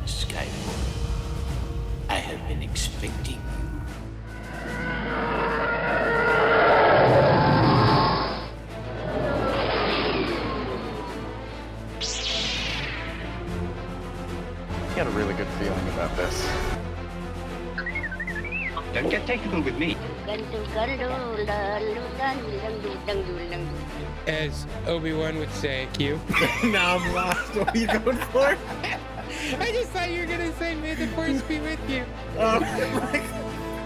Skywalker, I have been expecting you. I got a really good feeling about this. Don't get technical with me. As Obi-Wan would say, Q. Now I'm lost. What are you going for? I just thought you were going to say, may the force be with you.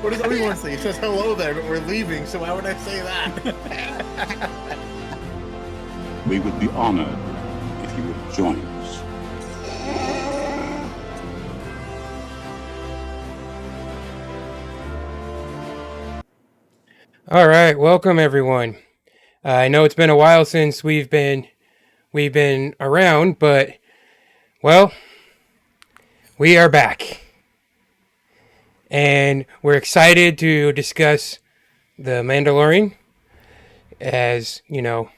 What does Obi-Wan say? He says hello there, but we're leaving, so why would I say that? We would be honored if you would join us. All right, welcome everyone. I know it's been a while since we've been around, but well, we are back. And we're excited to discuss The Mandalorian. As, you know,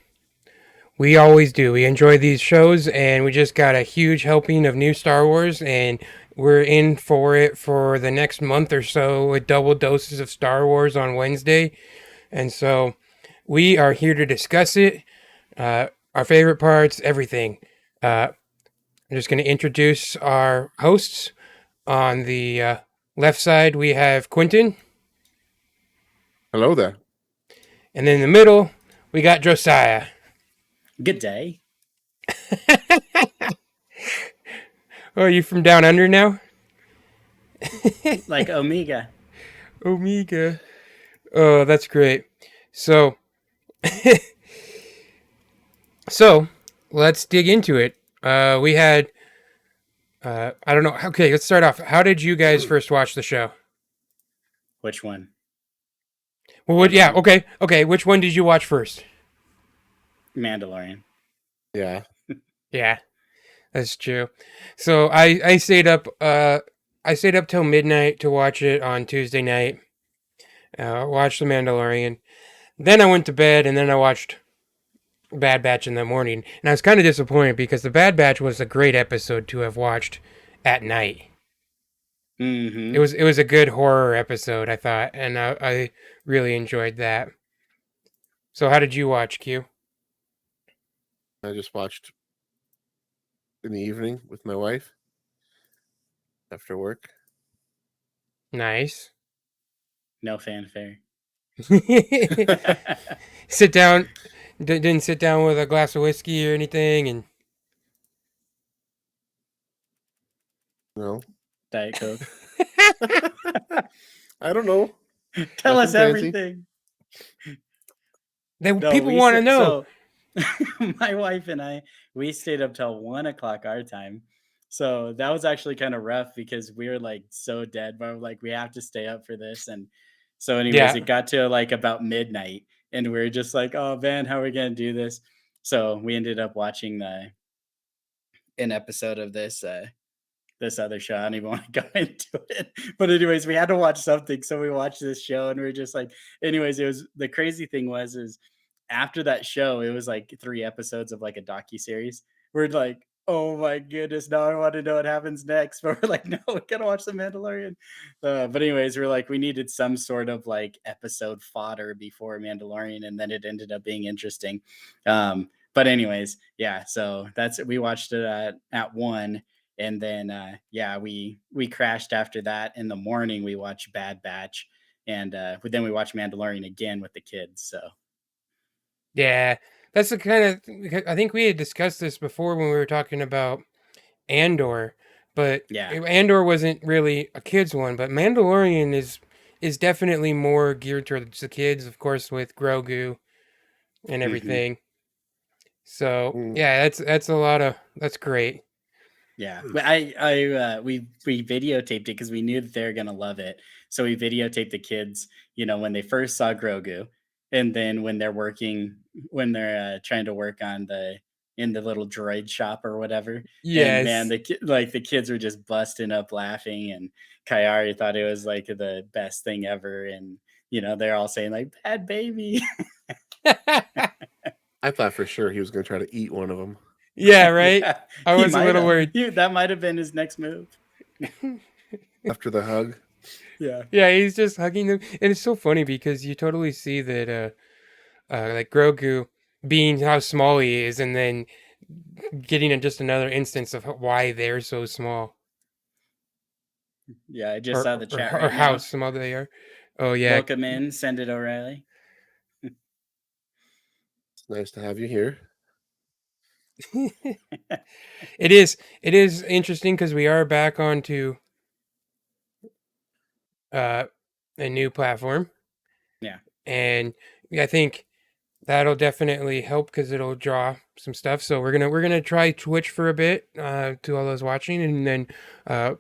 we always do. We enjoy these shows, and we just got a huge helping of new Star Wars, and we're in for it for the next month or so with double doses of Star Wars on Wednesday. And so we are here to discuss it, our favorite parts, everything. I'm just going to introduce our hosts. On the left side, we have Quentin. Hello there. And then in the middle, we got Josiah. Good day. Oh, are you from down under now? Like Omega. Omega. Oh, that's great. So, let's dig into it. We had, I don't know. Okay, let's start off. How did you guys first watch the show? Which one? Well, okay. Which one did you watch first? Mandalorian. Yeah. Yeah, that's true. So I stayed up. I stayed up till midnight to watch it on Tuesday night. Watched The Mandalorian. Then I went to bed, and then I watched Bad Batch in the morning. And I was kind of disappointed because The Bad Batch was a great episode to have watched at night. Mm-hmm. It was a good horror episode, I thought, and I really enjoyed that. So how did you watch, Q? I just watched in the evening with my wife after work. Nice. No fanfare. Sit down. Didn't sit down with a glass of whiskey or anything, and No. Diet Coke. I don't know. Tell us Nothing fancy. everything. People want to know. So, my wife and I, we stayed up till 1 o'clock our time. So that was actually kind of rough because we were like so dead, but we're like, we have to stay up for this. And so anyways, Yeah. It got to like about midnight and we were just like, oh man, how are we going to do this? So we ended up watching an episode of this other show. I don't even want to go into it. But anyways, we had to watch something. So we watched this show and we were just like, anyways, it was the crazy thing is after that show, it was like 3 episodes of like a docuseries. We're like, oh my goodness, now I want to know what happens next. But we're like, no, we gotta watch The Mandalorian. But anyways, we're like, we needed some sort of like episode fodder before Mandalorian, and then it ended up being interesting. But anyways, yeah, so we watched it at 1. And then, we crashed after that. In the morning, we watched Bad Batch, and then we watched Mandalorian again with the kids. So, Yeah, that's the kind of. I think we had discussed this before when we were talking about Andor, but yeah, Andor wasn't really a kids one, but Mandalorian is definitely more geared towards the kids, of course, with Grogu and everything. So yeah, that's great. Yeah, we videotaped it because we knew that they were gonna love it. So we videotaped the kids, when they first saw Grogu, and then when they're trying to work on in the little droid shop or whatever. Yes. And man, the kids were just busting up laughing, and Kayari thought it was like the best thing ever, and they're all saying like "bad baby." I thought for sure he was going to try to eat one of them. Yeah, right. Yeah, I was a little worried. That might have been his next move. After the hug. Yeah. Yeah, he's just hugging them, and it's so funny because you totally see that, like Grogu being how small he is, and then getting just another instance of why they're so small, Yeah, I just saw the chat right or how now. small they are. Oh yeah, Welcome in, send it O'Reilly. It's nice to have you here. it is. It is interesting because we are back onto uh, a new platform, Yeah. and I think that'll definitely help because it'll draw some stuff. So we're gonna try Twitch for a bit to all those watching, and then uh,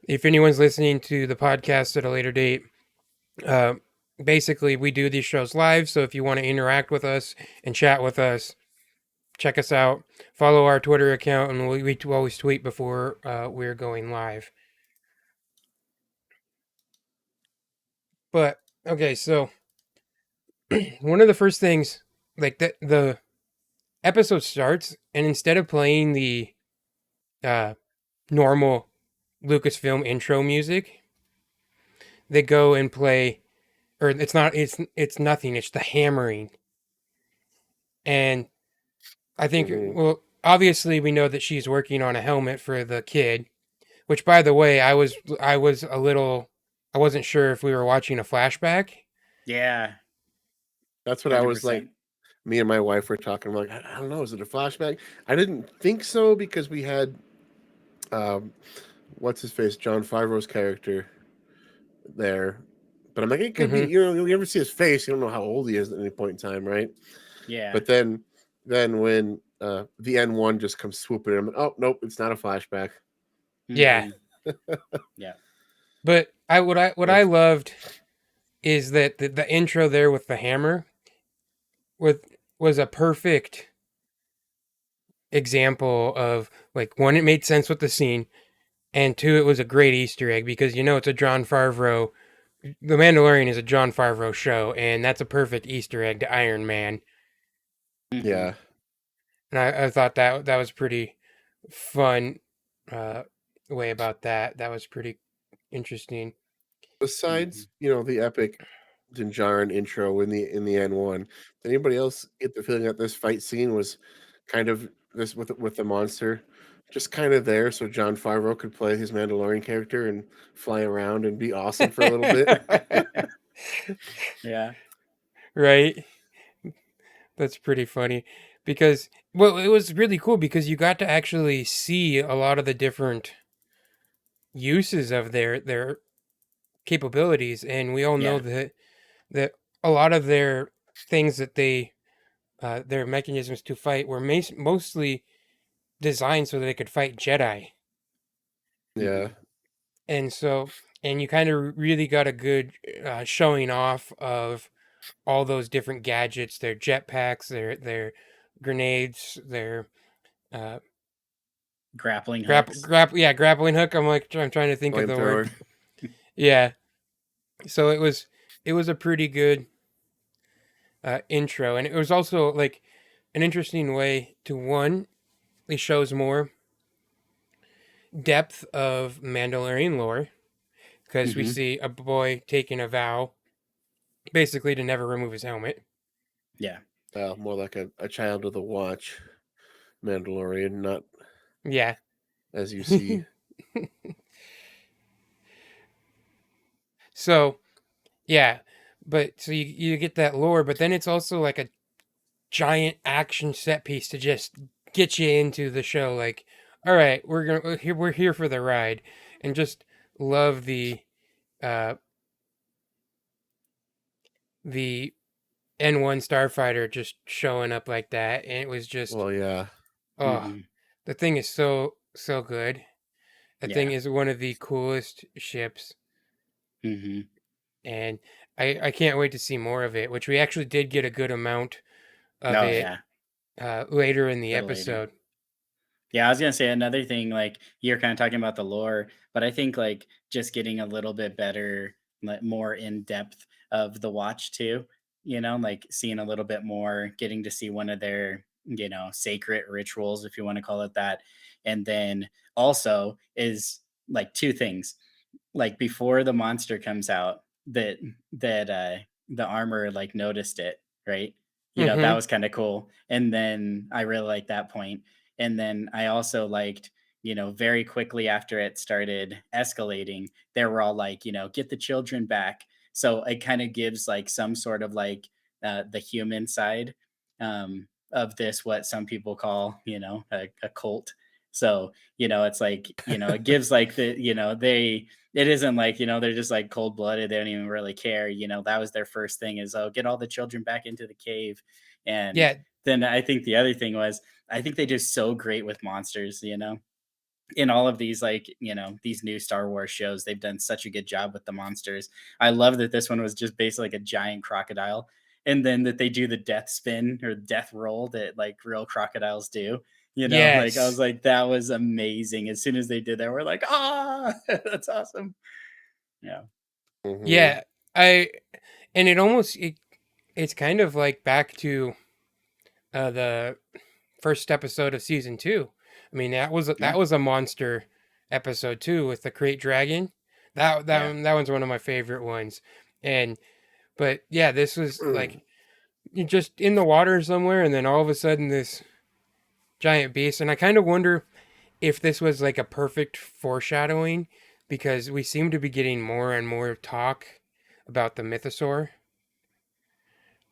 if anyone's listening to the podcast at a later date, uh, basically we do these shows live. So if you want to interact with us and chat with us, check us out. Follow our Twitter account, and we always tweet before we're going live. But okay, so one of the first things, like the episode starts, and instead of playing the uh, normal Lucasfilm intro music, they go and play, or it's not, it's nothing. It's the hammering, and I think, well, obviously we know that she's working on a helmet for the kid. Which, by the way, I was a little, I wasn't sure if we were watching a flashback. Yeah. That's what I was 100%. like. Me and my wife were talking. I'm like, I don't know, is it a flashback? I didn't think so because we had, what's his face, John Favreau's character there. But I'm like, it could be. Mm-hmm. You know, you ever see his face, you don't know how old he is at any point in time, right? Yeah. But then when the N1 just comes swooping in, I'm like, oh nope, it's not a flashback. Yeah, Yeah. but what I That's- loved is that the intro there with the hammer with was a perfect example of, like, one, it made sense with the scene, and two, it was a great Easter egg because it's a John Favreau. The Mandalorian is a John Favreau show, and that's a perfect Easter egg to Iron Man. Yeah. And I thought that was pretty fun uh, way about that. That was pretty interesting. Besides, the epic Dinjarin intro in the N1, did anybody else get the feeling that this fight scene was kind of this with the monster, just kind of there so John Favreau could play his Mandalorian character and fly around and be awesome for a little bit? Yeah. Right? That's pretty funny because, well, it was really cool because you got to actually see a lot of the different uses of their capabilities, and we all know Yeah. that a lot of their things that their mechanisms to fight were mostly designed so that they could fight Jedi. Yeah. And so, and you kind of really got a good showing off of all those different gadgets, their jetpacks, their grenades, their uh, Grappling hooks. grappling hook. I'm trying to think of the word. Flamethrower. Yeah. So it was a pretty good intro, and it was also like an interesting way to, one, it shows more depth of Mandalorian lore because we Mhm. see a boy taking a vow basically to never remove his helmet. Yeah. Well, more like a child of the watch Mandalorian, not Yeah. as you see. So, yeah, but so you get that lore, but then it's also like a giant action set piece to just get you into the show. Like, all right, we're here for the ride, and just love uh the N1 starfighter just showing up like that, and it was just, Well, yeah. oh, Mhm. the thing is so good. The thing Yeah. is one of the coolest ships, Mhm. and I can't wait to see more of it. Which we actually did get a good amount of Oh it yeah. later in the A little later. episode. Yeah, I was gonna say another thing, like you're kind of talking about the lore, but I think like just getting a little bit better, like more in depth of the watch too, like seeing a little bit more, getting to see one of their, sacred rituals, if you want to call it that. And then also is like two things. Like before the monster comes out, that the armor like noticed it, right? That Mm-hmm. was kind of cool. And then I really liked that point. And then I also liked, very quickly after it started escalating, they were all like, get the children back. So it kind of gives like some sort of like the human side of this, what some people call, a cult. So, it's like, it gives like it isn't like, they're just like cold blooded. They don't even really care. That was their first thing is, oh, get all the children back into the cave. And Yeah. then I think the other thing was, I think they do so great with monsters, in all of these, like, these new Star Wars shows, they've done such a good job with the monsters. I love that this one was just basically like a giant crocodile. And then that they do the death spin or death roll that like real crocodiles do. Like I was Yes. like, that was amazing. As soon as they did that, we're like, that's awesome. Yeah. Yeah. And it's kind of like back to the first episode of season 2. I mean, that was a monster episode too with the Great Dragon. That one's one of my favorite ones. But yeah, this was like you're just in the water somewhere, and then all of a sudden this giant beast. And I kind of wonder if this was like a perfect foreshadowing, because we seem to be getting more and more talk about the mythosaur.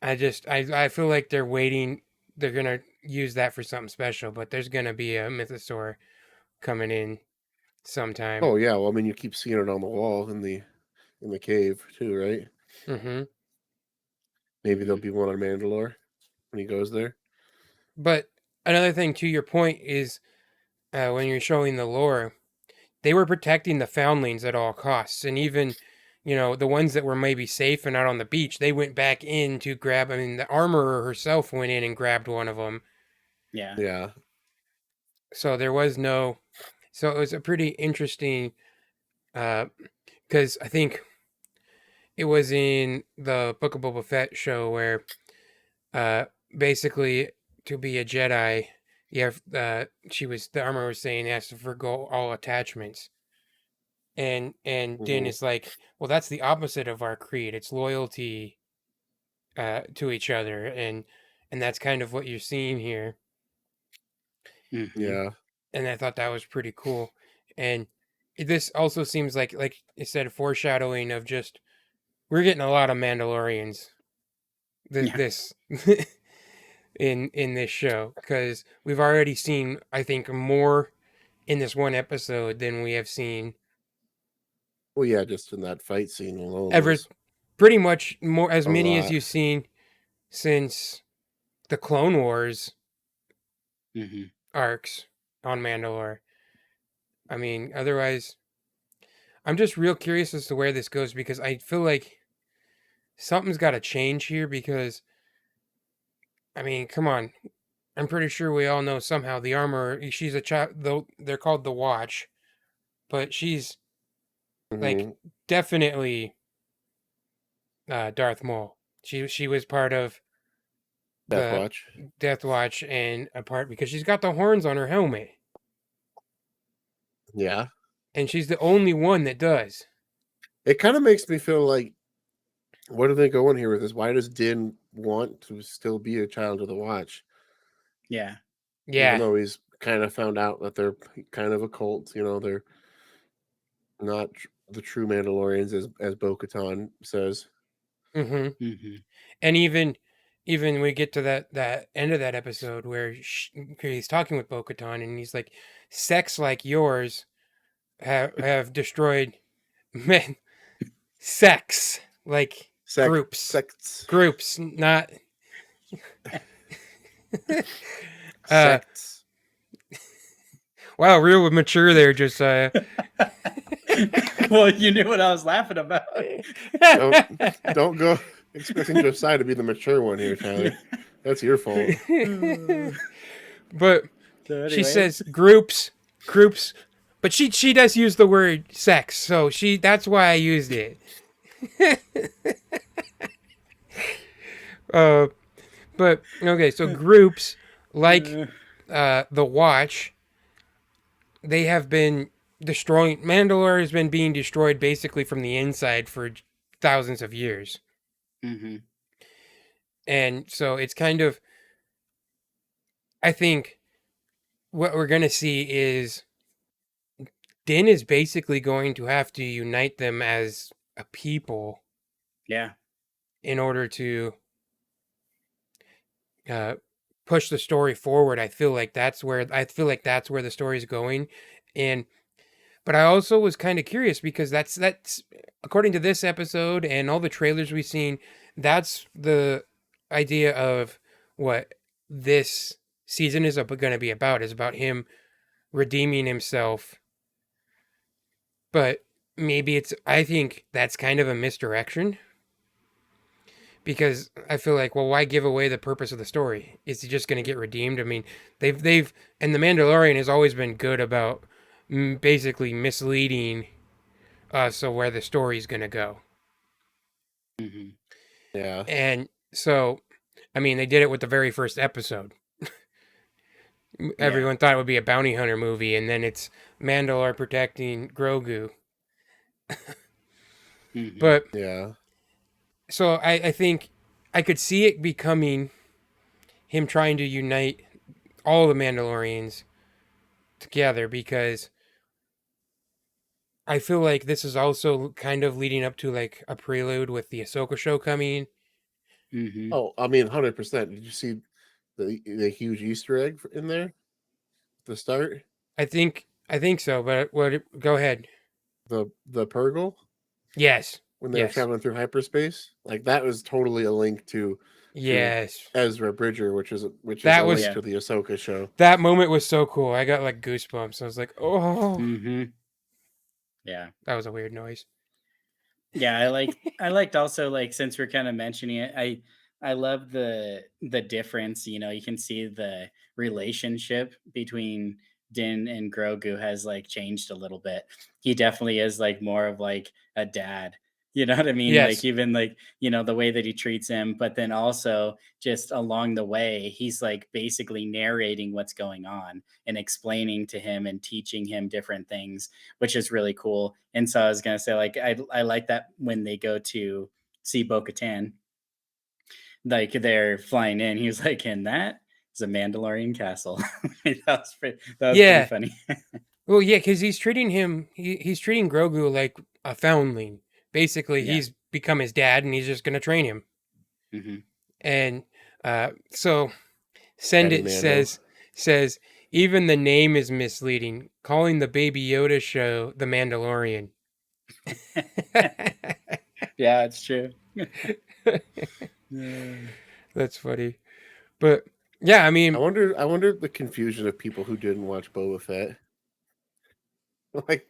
I feel like they're waiting. They're gonna use that for something special, but there's gonna be a mythosaur coming in sometime. Oh yeah, well, I mean, you keep seeing it on the wall in the cave too, right? Mm-hmm. Maybe there'll be one on Mandalore when he goes there. But another thing to your point is when you're showing the lore, they were protecting the foundlings at all costs, and even the ones that were maybe safe and out on the beach, they went back in to grab. I mean, the armorer herself went in and grabbed one of them. Yeah. Yeah. So there was no. So it was a pretty interesting, because I think it was in the Book of Boba Fett show where, basically, to be a Jedi, you have the armor was saying, has to forgo all attachments. And Din is like, well, that's the opposite of our creed. It's loyalty to each other, and that's kind of what you're seeing here. Mhm. Yeah. And I thought that was pretty cool. And this also seems like you said, foreshadowing of just we're getting a lot of Mandalorians. This in this show, because we've already seen, I think, more in this one episode than we have seen Well, yeah, just in that fight scene alone ever. was Pretty much more, as a many as lot. you've seen since the Clone Wars Mhm. arcs on Mandalore. I mean, otherwise, I'm just real curious as to where this goes, because I feel like something's got to change here, because, I mean, come on. I'm pretty sure we all know somehow the armor, she's a child, though they're called the Watch, but she's like Mhm. definitely Darth Maul. She was part of Death the Watch. Death Watch, and a part because she's got the horns on her helmet. Yeah. And she's the only one that does. It kind of makes me feel like, what are they going here with this? Why does Din want to still be a child of the Watch? Yeah. Even Yeah. though he's kind of found out that they're kind of a cult, they're not the true Mandalorians, as Bo-Katan says. Mm-hmm. Mhm. And even we get to that end of that episode where he's talking with Bo-Katan, and he's like, sex like yours have destroyed men. Sex like Sects. groups, not Sects. wow, real mature there, Josiah. Well, you knew what I was laughing about. Don't go expecting Josiah to be the mature one here, Tyler. That's your fault. But So she anyway. says groups, but she does use the word sex, so that's why I used it. But okay, so groups like the Watch, they have been destroying Mandalore has been being destroyed basically from the inside for thousands of years. Mm-hmm. And so it's kind of, I think what we're going to see is Din is basically going to have to unite them as a people Yeah. in order to push the story forward. I feel like that's where the story is going. And but I also was kind of curious because that's according to this episode and all the trailers we've seen, that's the idea of what this season is going to be about. Is about him redeeming himself. But maybe I think that's kind of a misdirection because I feel like, well, why give away the purpose of the story? Is he just going to get redeemed? I mean, and the Mandalorian has always been good about basically misleading us of where the story's going to go. Mm-hmm. Yeah. And so, I mean, they did it with the very first episode. Everyone thought it would be a bounty hunter movie, and then it's Mandalore protecting Grogu. Mm-hmm. But Yeah. so I think I could see it becoming him trying to unite all the Mandalorians together because I feel like this is also kind of leading up to like a prelude with the Ahsoka show coming. Mm-hmm. Oh, I mean, 100%. Did you see the huge Easter egg in there? The start, I think so, but go ahead. the Purgle Yes. when they were Yes. traveling through hyperspace, like that was totally a link to Yes. Ezra Bridger, which is That a was- link to the Ahsoka show. That moment was so cool. I got like goosebumps. I was like, "Oh." Mm-hmm. Yeah. That was a weird noise. Yeah, I liked also, like, since we're kind of mentioning it, I love the difference. You know, you can see the relationship between Din and Grogu has like changed a little bit. He definitely is like more of like a dad. You know what I mean? Yes. Like, even like, you know, the way that he treats him, but then also just along the way, he's like basically narrating what's going on and explaining to him and teaching him different things, which is really cool. And so I was gonna say, like, I like that when they go to see Bo-Katan, like they're flying in. He was like, "And that is a Mandalorian castle." that was Yeah. pretty funny. Well, yeah, because he's treating he's treating Grogu like a foundling. Basically, Yeah. he's become his dad, and he's just gonna train him. hmm And so Send Daddy It Mando. says even the name is misleading, calling the Baby Yoda show the Mandalorian. Yeah, it's true. That's funny, but yeah, I mean, I wonder the confusion of people who didn't watch Boba Fett. Like,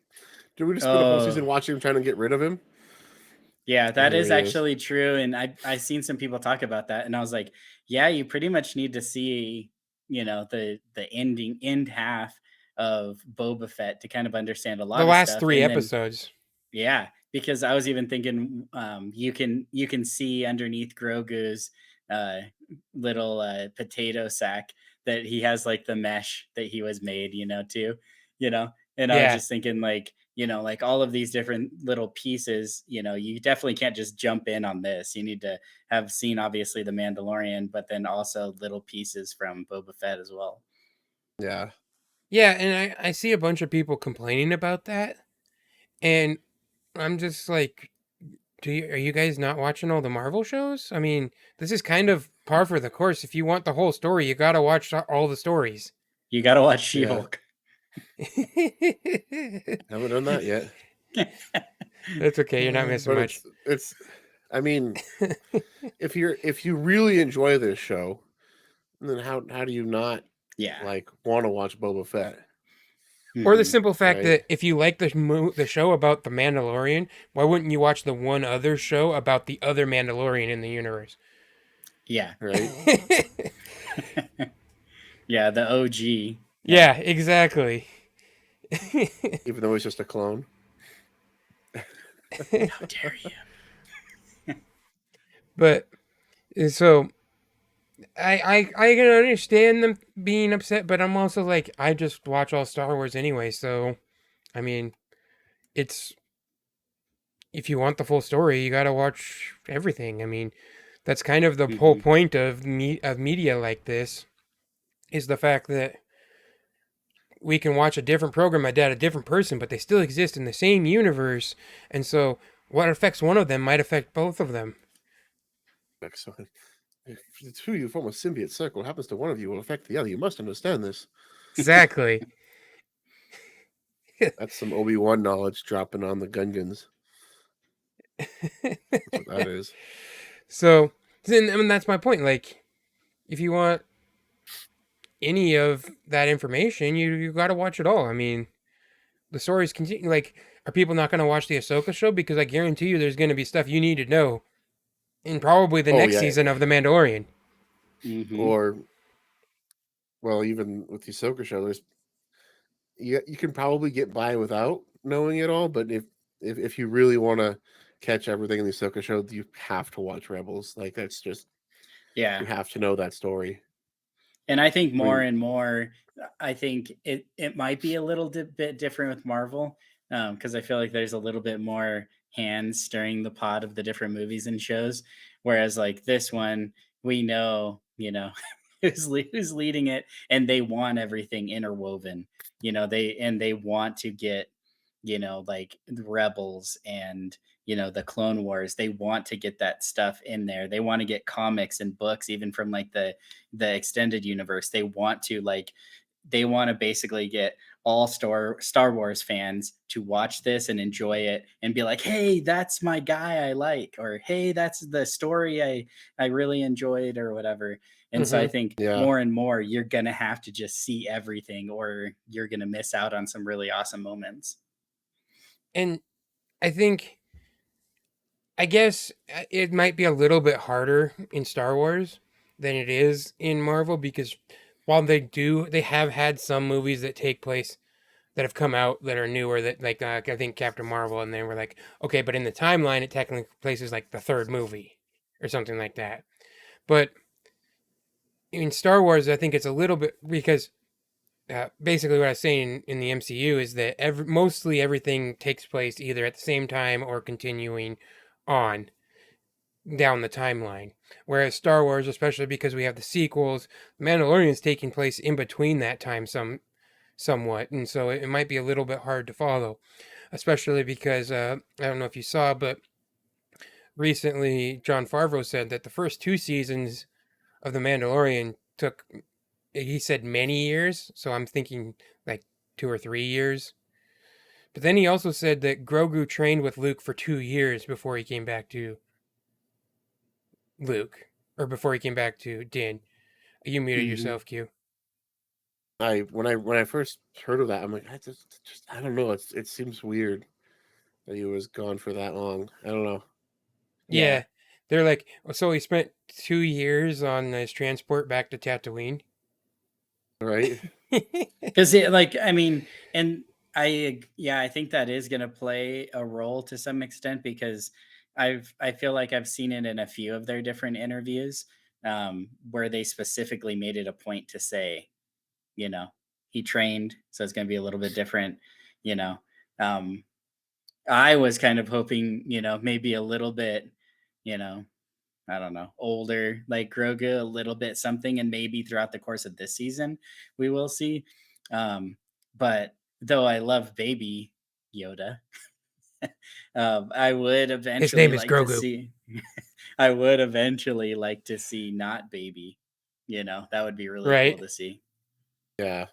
did we just spend a whole Oh. season watching him trying to get rid of him? Yeah, that here is he is. actually true. And I seen some people talk about that, and I was like, yeah, you pretty much need to see, you know, the end half of Boba Fett to kind of understand a lot the of last stuff. 3 And then- episodes. yeah, because I was even thinking, you can see underneath Grogu's little potato sack that he has like the mesh that he was made, you know, too, you know. And I was Yeah. just thinking, like, you know, like all of these different little pieces, you know, you definitely can't just jump in on this. You need to have seen obviously the Mandalorian, but then also little pieces from Boba Fett as well. Yeah. Yeah, and I see a bunch of people complaining about that, and I'm just like, are you guys not watching all the Marvel shows? I mean, this is kind of par for the course. If you want the whole story, you gotta watch all the stories. You got to watch She-Hulk. Haven't done that yet. That's okay. You're not missing But much. it's I mean, if you really enjoy this show, then how do you not Yeah. like want to watch Boba Fett? Or the Mhm. simple fact Right. that if you like the show about the Mandalorian, why wouldn't you watch the one other show about the other Mandalorian in the universe? Yeah. Right? Yeah, the OG. Yeah, exactly. Even though he's just a clone. How dare you? But so I can understand them being upset, but I'm also like, I just watch all Star Wars anyway, so I mean, it's if you want the full story, you got to watch everything. I mean, that's kind of the whole point of media like this is the fact that we can watch a different program about a different person, but they still exist in the same universe. And so what affects one of them might affect both of them. Excellent. If the two of you form a symbiote circle, what happens to one of you will affect the other. You must understand this. Exactly. That's some Obi-Wan knowledge dropping on the Gungans. That's what that is. So, I mean, that's my point. Like, if you want any of that information, you got to watch it all. I mean, the stories continue. Like, are people not going to watch the Ahsoka show? Because I guarantee you, there's going to be stuff you need to know in probably the next season of The Mandalorian. Or, well, even with the Ahsoka show, there's you can probably get by without knowing it all. But if you really want to catch everything in the Ahsoka show, you have to watch Rebels. Like that's just you have to know that story. And I think more and more, I think it might be a little bit different with Marvel because I feel like there's a little bit more hands stirring the pot of the different movies and shows. Whereas like this one, we know, who's leading it, and they want everything interwoven. They want to get, like the Rebels and the Clone Wars. They want to get that stuff in there. They want to get comics and books, even from like the extended universe. They want to basically get all Star Wars fans to watch this and enjoy it and be like, hey, that's my guy I like, or hey, that's the story I really enjoyed, or whatever. And so I think more and more you're gonna have to just see everything, or you're gonna miss out on some really awesome moments. And I guess it might be a little bit harder in Star Wars than it is in Marvel, because while they have had some movies that take place that have come out that are newer, that like I think Captain Marvel, and they were like, okay, but in the timeline it technically places like the third movie or something like that. But in Star Wars, I think it's a little bit because basically what I was saying in the MCU is that mostly everything takes place either at the same time or continuing on down the timeline. Whereas Star Wars, especially because we have the sequels, Mandalorian is taking place in between that time somewhat, and so it might be a little bit hard to follow, especially because I don't know if you saw, but recently Jon Favreau said that the first 2 seasons of The Mandalorian took, he said, many years, so I'm thinking like 2 or 3 years. But then he also said that Grogu trained with Luke for 2 years before he came back to Luke, or before he came back to Din. You muted yourself, Q. When I first heard of that, I'm like, I don't know. It seems weird that he was gone for that long. I don't know. Yeah. They're like, so he spent 2 years on his transport back to Tatooine. Right. Because I think that is going to play a role to some extent, because I feel like I've seen it in a few of their different interviews where they specifically made it a point to say, he trained, so it's going to be a little bit different. I was kind of hoping, maybe a little bit, I don't know, older, like Grogu, a little bit something, and maybe throughout the course of this season, we will see. But though I love baby Yoda, I would eventually His name is like Grogu. to see. I would eventually like to see not baby. That would be really cool to see. Yeah,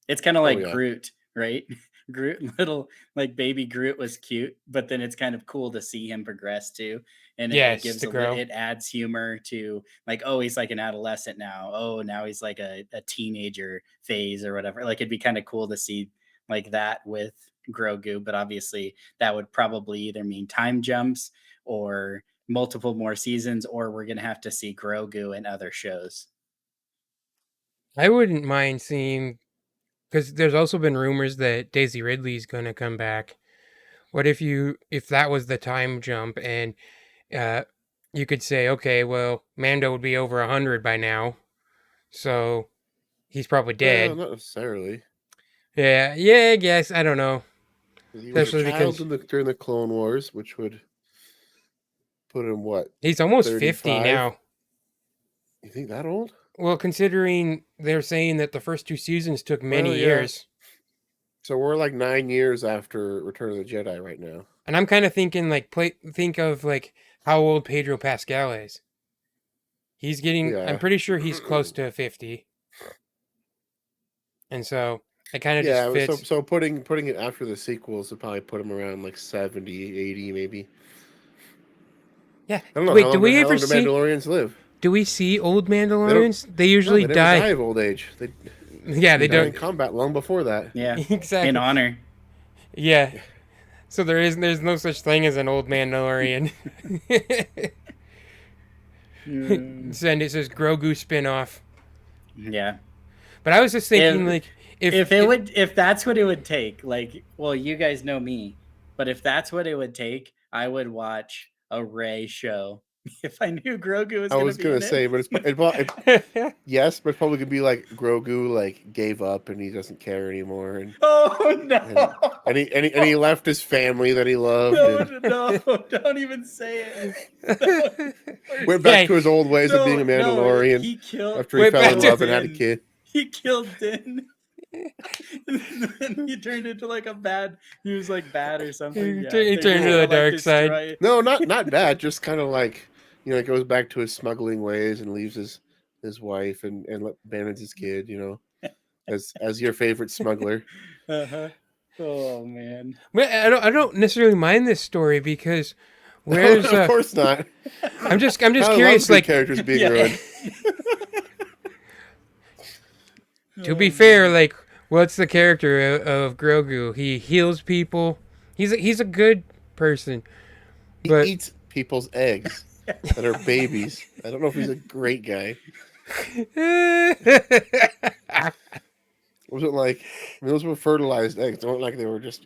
it's kind of like Groot, right? Groot, little like baby Groot was cute, but then it's kind of cool to see him progress too, and it gives it adds humor to like, oh, he's like an adolescent now. Oh, now he's like a teenager phase or whatever. Like it'd be kind of cool to see like that with Grogu, but obviously that would probably either mean time jumps or multiple more seasons, or we're gonna have to see Grogu in other shows. I wouldn't mind seeing, because there's also been rumors that Daisy Ridley's going to come back. What if that was the time jump, and you could say, okay, well, Mando would be over 100 by now, so he's probably dead. Not necessarily. Yeah, I guess. I don't know. 'Cause he was a Especially child because during the Clone Wars, which would put him what? he's almost 50 35? now. You think that old? Well, considering they're saying that the first 2 seasons took many Well, yeah. years. So we're like 9 years after Return of the Jedi right now. And I'm kind of thinking like think of like how old Pedro Pascal is. He's getting Yeah. I'm pretty sure he's close to 50. And so it kind of Yeah, just fits. so putting it after the sequels would probably put him around like 70, 80 maybe. Yeah. I don't know. Wait, how do long, we how ever long do see Mandalorians live? do we see old Mandalorians? They usually No, they never die die. of old age. Yeah, they die in don't. combat long before that. Yeah. Exactly. In honor. Yeah. So there's no such thing as an old Mandalorian. Send it says Grogu spinoff. Yeah. But I was just thinking If- like If that's what it would take, like, well, you guys know me, but if that's what it would take, I would watch a Rey show. If I knew Grogu was I was going gonna to say, but yes, but it's probably gonna be like Grogu like gave up and he doesn't care anymore, and Oh no! he left his family that he loved, No, don't even say it. went back Yeah. to his old ways of being a Mandalorian he killed. after he Went fell back in to love and had a Din. kid. He killed Din. And then he turned into like a bad. He was like bad or something. He Yeah, turned they into were the gonna, like, dark side. destroy- No, not bad. Just kind of like goes back to his smuggling ways and leaves his wife and abandons his kid. As your favorite smuggler. Uh-huh. Oh man. Well, I don't necessarily mind this story because where's of course not. I'm just Tyler loves curious good like characters being Yeah. ruined. to be fair like what's the character of Grogu? He heals people. He's a good person. He But eats people's eggs that are babies. I don't know if he's a great guy. Was it like those were fertilized eggs? They weren't like they were just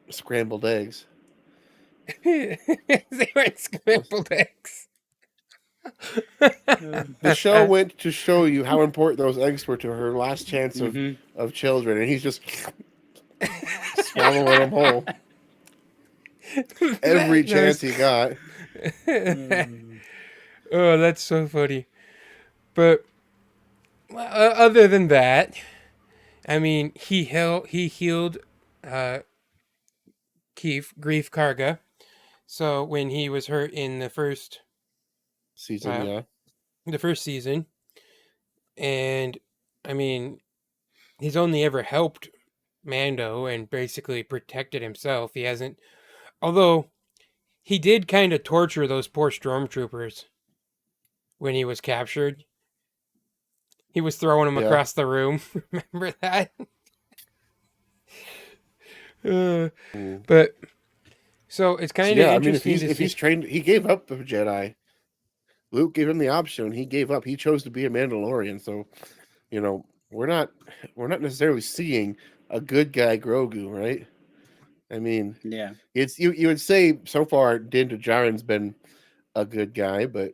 scrambled eggs. They were scrambled eggs. The show went to show you how important those eggs were to her last chance of children, and he's just swallowing them whole every chance he got. Oh, that's so funny. But other than that, I mean, he healed Grief Karga. So when he was hurt in the first Season, yeah. the first season, and I mean, he's only ever helped Mando and basically protected himself. He hasn't, although he did kind of torture those poor stormtroopers when he was captured. He was throwing them across the room. Remember that? But so it's kind of interesting if he's trained, he gave up the Jedi. Luke gave him the option. He gave up. He chose to be a Mandalorian. So, we're not necessarily seeing a good guy Grogu, right? I mean, Yeah. it's you would say so far Din Djarin's been a good guy, but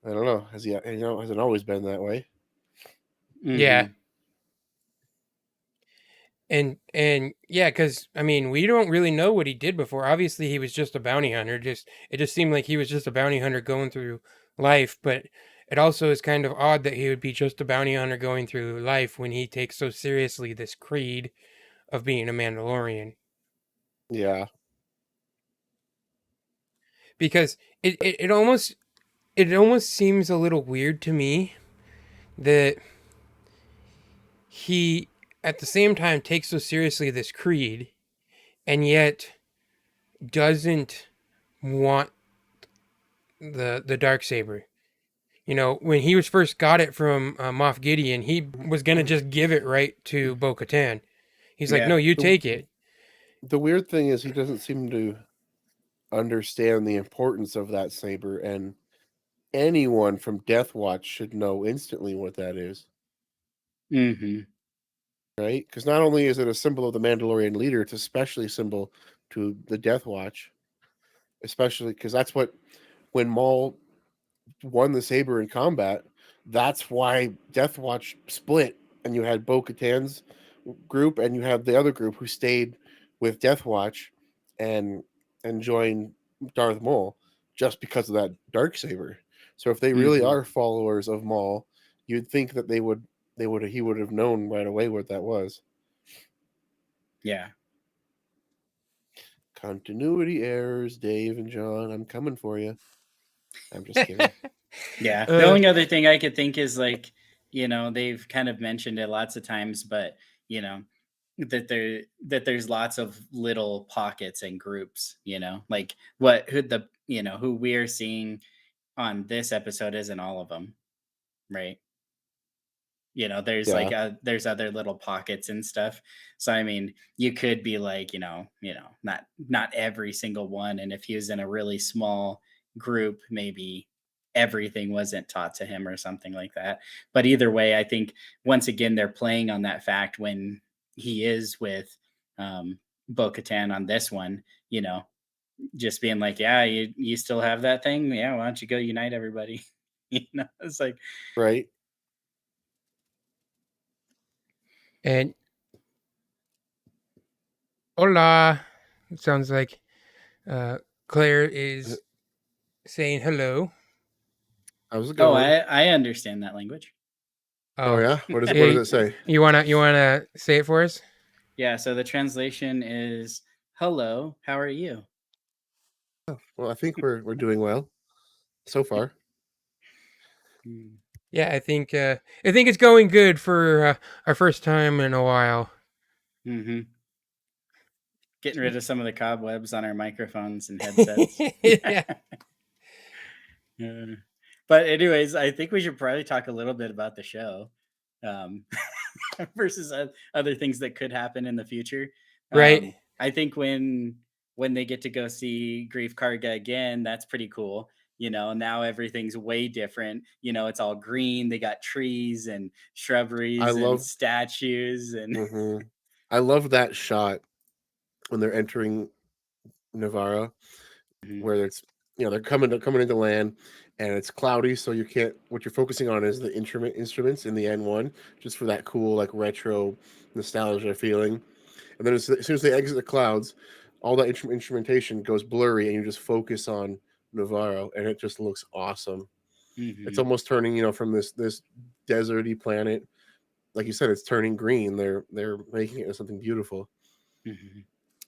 I don't know. Has he? Hasn't always been that way. Yeah. And yeah, because I mean, we don't really know what he did before. Obviously, he was just a bounty hunter. It just seemed like he was just a bounty hunter going through life. But it also is kind of odd that he would be just a bounty hunter going through life when he takes so seriously this creed of being a Mandalorian. Yeah. Because it almost seems a little weird to me that he at the same time takes so seriously this creed and yet doesn't want the Darksaber. When he was first got it from Moff Gideon, he was going to just give it right to Bo-Katan. He's like, no, you take it. The weird thing is he doesn't seem to understand the importance of that saber, and anyone from Death Watch should know instantly what that is. Mm-hmm. Right? Because not only is it a symbol of the Mandalorian leader, it's especially a symbol to the Death Watch. Especially because that's what, when Maul won the saber in combat, that's why Death Watch split, and you had Bo-Katan's group, and you have the other group who stayed with Death Watch and join Darth Maul just because of that Darksaber. So if they really are followers of Maul, you'd think that he would have known right away what that was. Yeah. Continuity errors, Dave and John. I'm coming for you. I'm just kidding. Yeah. The only other thing I could think is like, they've kind of mentioned it lots of times, but that there's lots of little pockets and groups, like who we're seeing on this episode isn't all of them, right? There's there's other little pockets and stuff. So I mean, you could be like, not every single one. And if he was in a really small group, maybe everything wasn't taught to him or something like that. But either way, I think once again they're playing on that fact when he is with Bo-Katan on this one, just being like, yeah, you still have that thing, yeah, why don't you go unite everybody? It's like, right. And hola, it sounds like Claire is saying hello. How's it going? I understand that language. Oh yeah, what does it say? You wanna say it for us? Yeah, so the translation is hello, how are you? Oh, well, I think we're doing well so far. Yeah, I think it's going good for our first time in a while. Mm-hmm. Getting rid of some of the cobwebs on our microphones and headsets. Yeah. But anyways, I think we should probably talk a little bit about the show versus other things that could happen in the future. Right. I think when they get to go see Grief Karga again, that's pretty cool. Now everything's way different. It's all green. They got trees and shrubberies and statues. And I love that shot when they're entering Navarro, where it's they're coming into land and it's cloudy, so you can't. What you're focusing on is the instruments in the N1, just for that cool like retro nostalgia feeling. And then as soon as they exit the clouds, all that instrumentation goes blurry, and you just focus on Navarro, and it just looks awesome. It's almost turning, from this deserty planet, like you said, it's turning green. They're making it into something beautiful.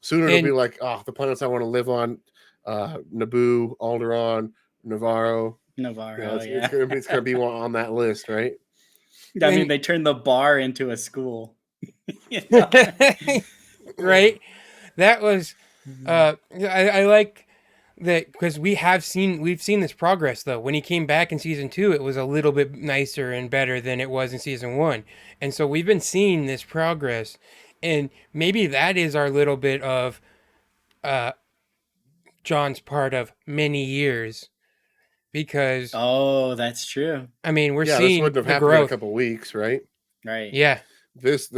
Soon it'll be like, the planets I want to live on: Naboo, Alderaan, Navarro. It's gonna be one on that list, right? I mean, they turned the bar into a school. Right. That was I like that because we've seen this progress though. When he came back in season 2, it was a little bit nicer and better than it was in season 1. And so we've been seeing this progress, and maybe that is our little bit of John's part of many years, because that's true. I mean, we're this seeing wouldn't have the happened growth. in a couple weeks, right? Right. Yeah. This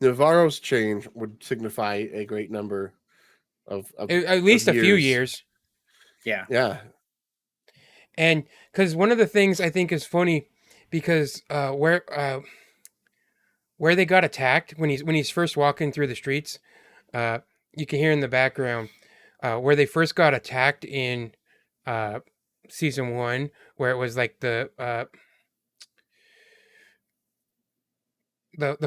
Navarro's change would signify a great number of at least a few years. Yeah. And because one of the things I think is funny, because where they got attacked when he's first walking through the streets, you can hear in the background where they first got attacked in season 1, where it was like the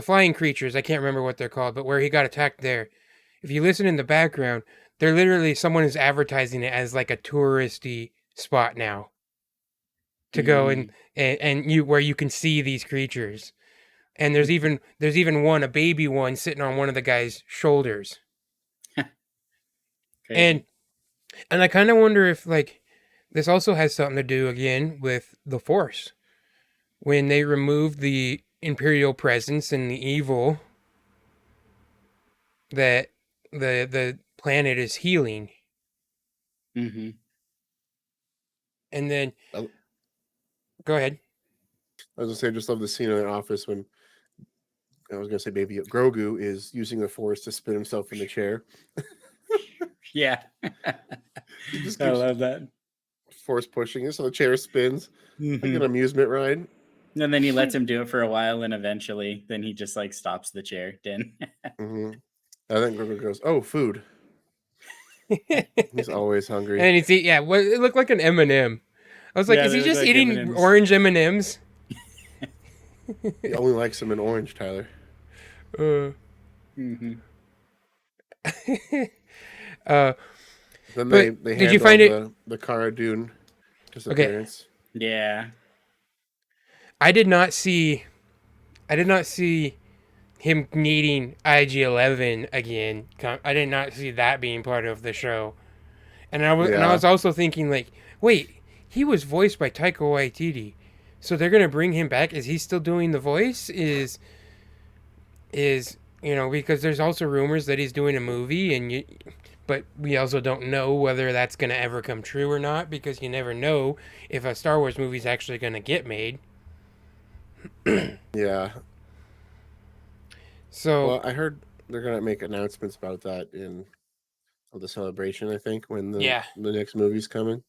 flying creatures. I can't remember what they're called, but where he got attacked there. If you listen in the background, they're literally, someone is advertising it as like a touristy spot now to go and you, where you can see these creatures. And there's even one, a baby one, sitting on one of the guy's shoulders. and I kind of wonder if like this also has something to do again with the Force. When they removed the Imperial presence and the evil, that the planet is healing. And then go ahead. I was gonna say, I just love the scene in the office when, I was gonna say, baby Grogu is using the Force to spin himself in the chair. Yeah. I love that. Force pushing it so the chair spins like an amusement ride. And then he lets him do it for a while, and eventually then he just like stops the chair. I think Grogu goes, "Oh, food." He's always hungry. And he's it looked like an M&M. I was like, Yeah, is they he look just like eating M&Ms. orange M&Ms? He only likes them in orange, Tyler. Mm-hmm. uh, Then but they did you handle find it? the Cara Dune Okay, disappearance. Yeah. I did not see him needing IG-11 again. I did not see that being part of the show. And I Yeah. was also thinking like, wait, he was voiced by Taika Waititi, so they're gonna bring him back? Is he still doing the voice? Is because there's also rumors that he's doing a movie, but we also don't know whether that's gonna ever come true or not, because you never know if a Star Wars movie is actually gonna get made. Yeah. So Well, I heard they're gonna make announcements about that in the celebration. I think when the yeah, next movie's coming.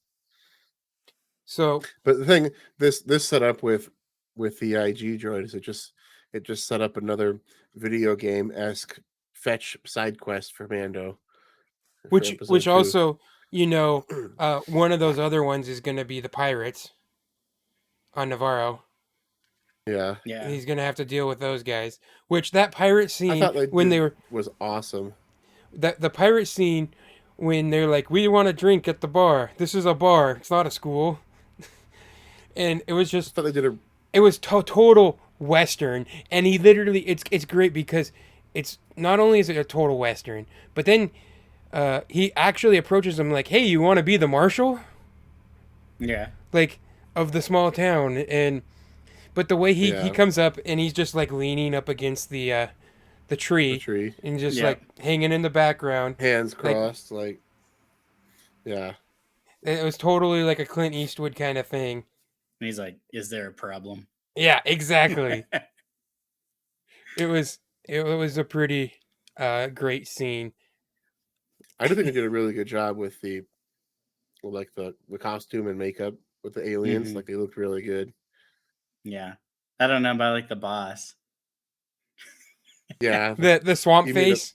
so But the thing, this setup with the IG droid is it just set up another video game esque fetch side quest for Mando. For which episode 2. also one of those other ones is gonna be the pirates on Navarro. Yeah. Yeah. He's gonna have to deal with those guys. Which that pirate I scene thought when they were was awesome. the pirate scene when they're like, we want to drink at the bar. This is a bar. It's not a school. And it was I just thought they did it was total Western. And he literally it's great because it's not only is it a total Western, but then he actually approaches him like, hey, you want to be the marshal? Yeah. Like, of the small town. And but the way he Yeah. comes up and he's just like leaning up against the tree, the tree, and just Yeah. like hanging in the background. hands crossed, yeah. It was totally like a Clint Eastwood kind of thing. And he's like, is there a problem? Yeah, exactly. it was a pretty great scene. I do think they did a really good job with the costume and makeup with the aliens. Mhm. Like they looked really good. Yeah. I don't know about like the boss. Yeah. The swamp You mean face.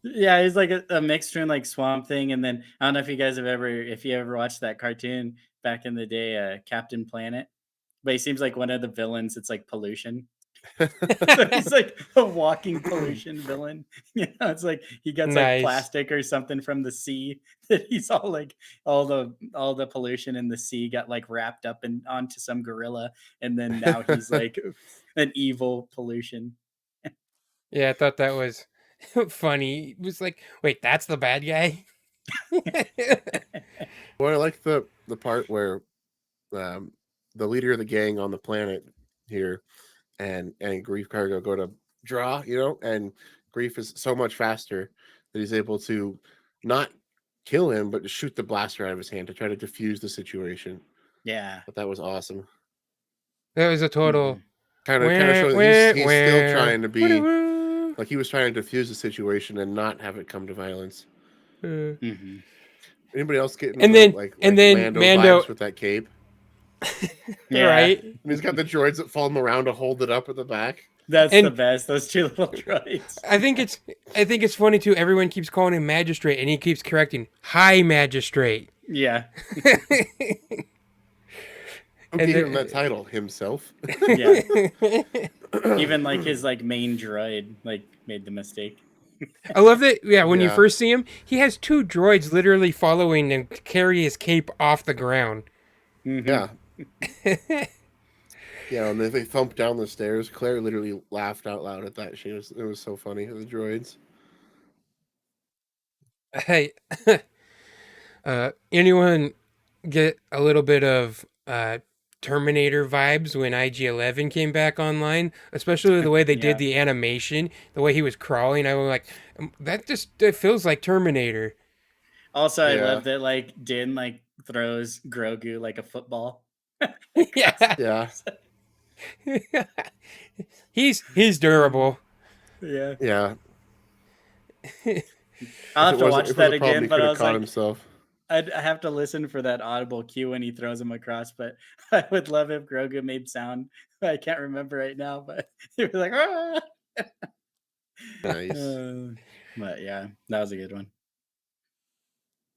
Yeah, he's like a mixture in like Swamp Thing, and then I don't know if you guys have if you ever watched that cartoon back in the day, Captain Planet. But he seems like one of the villains. It's like pollution. So he's like a walking pollution villain. It's like he gets like Nice. plastic or something from the sea that he's all like all the pollution in the sea got like wrapped up onto some gorilla, and then now he's like an evil pollution. Yeah, I thought that was funny. It was like, wait, that's the bad guy? Well, I like the part where the leader of the gang on the planet here and Grief Cargo go to draw, and Grief is so much faster that he's able to not kill him, but to shoot the blaster out of his hand to try to defuse the situation. Yeah. But that was awesome. That was a total Kind of showing that he's still trying to be like he was trying to defuse the situation and not have it come to violence. Mm-hmm. Anybody else getting And then Mando vibes with that cape? Yeah. Right? And he's got the droids that follow him around to hold it up at the back. That's And- the best. Those two little droids. I think it's funny too. Everyone keeps calling him Magistrate, and he keeps correcting, High Magistrate. Yeah. Who And gave the- him that title? Himself? Yeah. Even like his like main droid like made the mistake. I love that. Yeah, when you Yeah. first see him, he has two droids literally following and carry his cape off the ground. Mhm. Yeah. Yeah, and they thump down the stairs. Claire literally laughed out loud at that. It was so funny. The droids. Hey, anyone get a little bit of Terminator vibes when IG-11 came back online? Especially the way they Yeah. did the animation, the way he was crawling. I was like, that just it feels like Terminator. Also, I Yeah. love that like Din like throws Grogu like a football. Yeah, Yeah. he's durable. Yeah. Yeah. I'll have to watch If it was that a problem, again, he but could I have was caught like, himself. I have to listen for that audible cue when he throws him across. But I would love if Grogu made sound. I can't remember right now, but he was like, "Ah!" Nice. But yeah, that was a good one.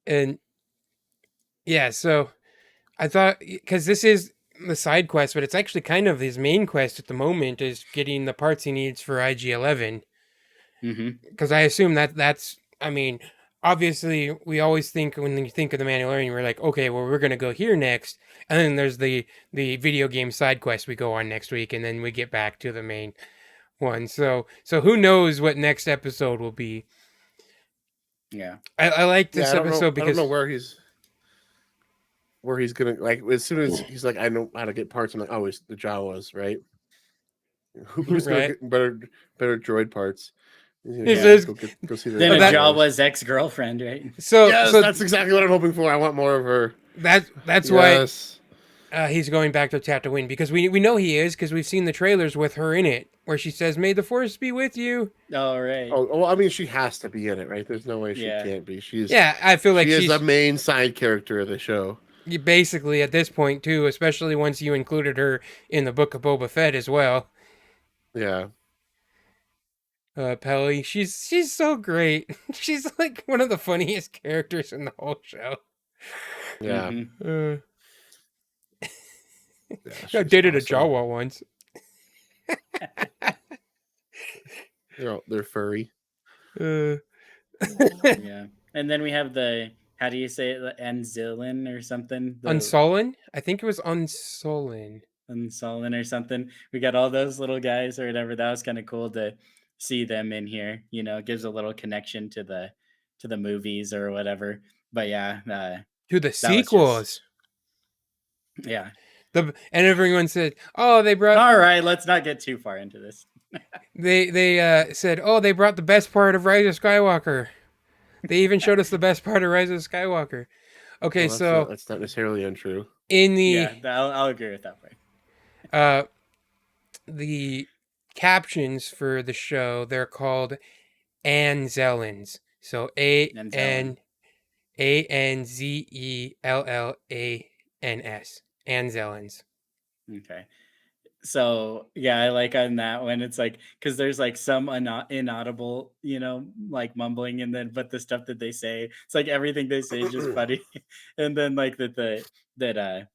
And yeah, so I thought, because this is the side quest, but it's actually kind of his main quest at the moment is getting the parts he needs for IG-11. Mm-hmm. Because I assume that's, I mean, obviously we always think when you think of the Mandalorian, we're like, okay, well we're gonna go here next, and then there's the video game side quest we go on next week, and then we get back to the main one. So who knows what next episode will be? Yeah. I like Yeah, this I don't know. episode I don't because know where he's gonna, like, as soon as he's like, I know how to get parts. I'm like, oh, it's the Jawas, right? Who's gonna right. get better droid parts? He's gonna He Yeah. says, go see the Then a that- Jawa's ex-girlfriend, right? so Yes, so that's exactly what I'm hoping for. I want more of her. that's why Yes. he's going back to Tatooine, because we know he is, because we've seen the trailers with her in it where she says, "May the Force be with you." Oh, right. Oh, well, I mean, she has to be in it, right? There's no way she Yeah. can't be. She's Yeah, I feel like she is she's the main side character of the show. basically at this point too, especially once you included her in the Book of Boba Fett as well. Yeah. Pelly, she's so great. She's like one of the funniest characters in the whole show. Yeah. Mhm. Yeah, I she's dated awesome. a Jawa once. They're furry. Uh, Yeah. And then we have the, how do you say it? The Anzilin or something? The Unsullen? I think it was Unsullen. Unsullen or something. We got all those little guys or whatever. That was kind of cool to see them in here. You know, it gives a little connection to the movies or whatever. But yeah, To the just- sequels. yeah. And everyone said, "Oh, they brought." All right, let's not get too far into this. They said, "Oh, they brought the best part of Rise of Skywalker." They even showed us the best part of Rise of Skywalker. Okay, Well, that's not necessarily untrue. in the Yeah, I'll agree with that part. the captions for the show, they're called Anzellans. So Anzellans. Anzellans. Anzellans. Okay. So yeah, I like on that one. It's like, because there's like some inaudible, like mumbling, and then but the stuff that they say, it's like everything they say is just funny. And then like that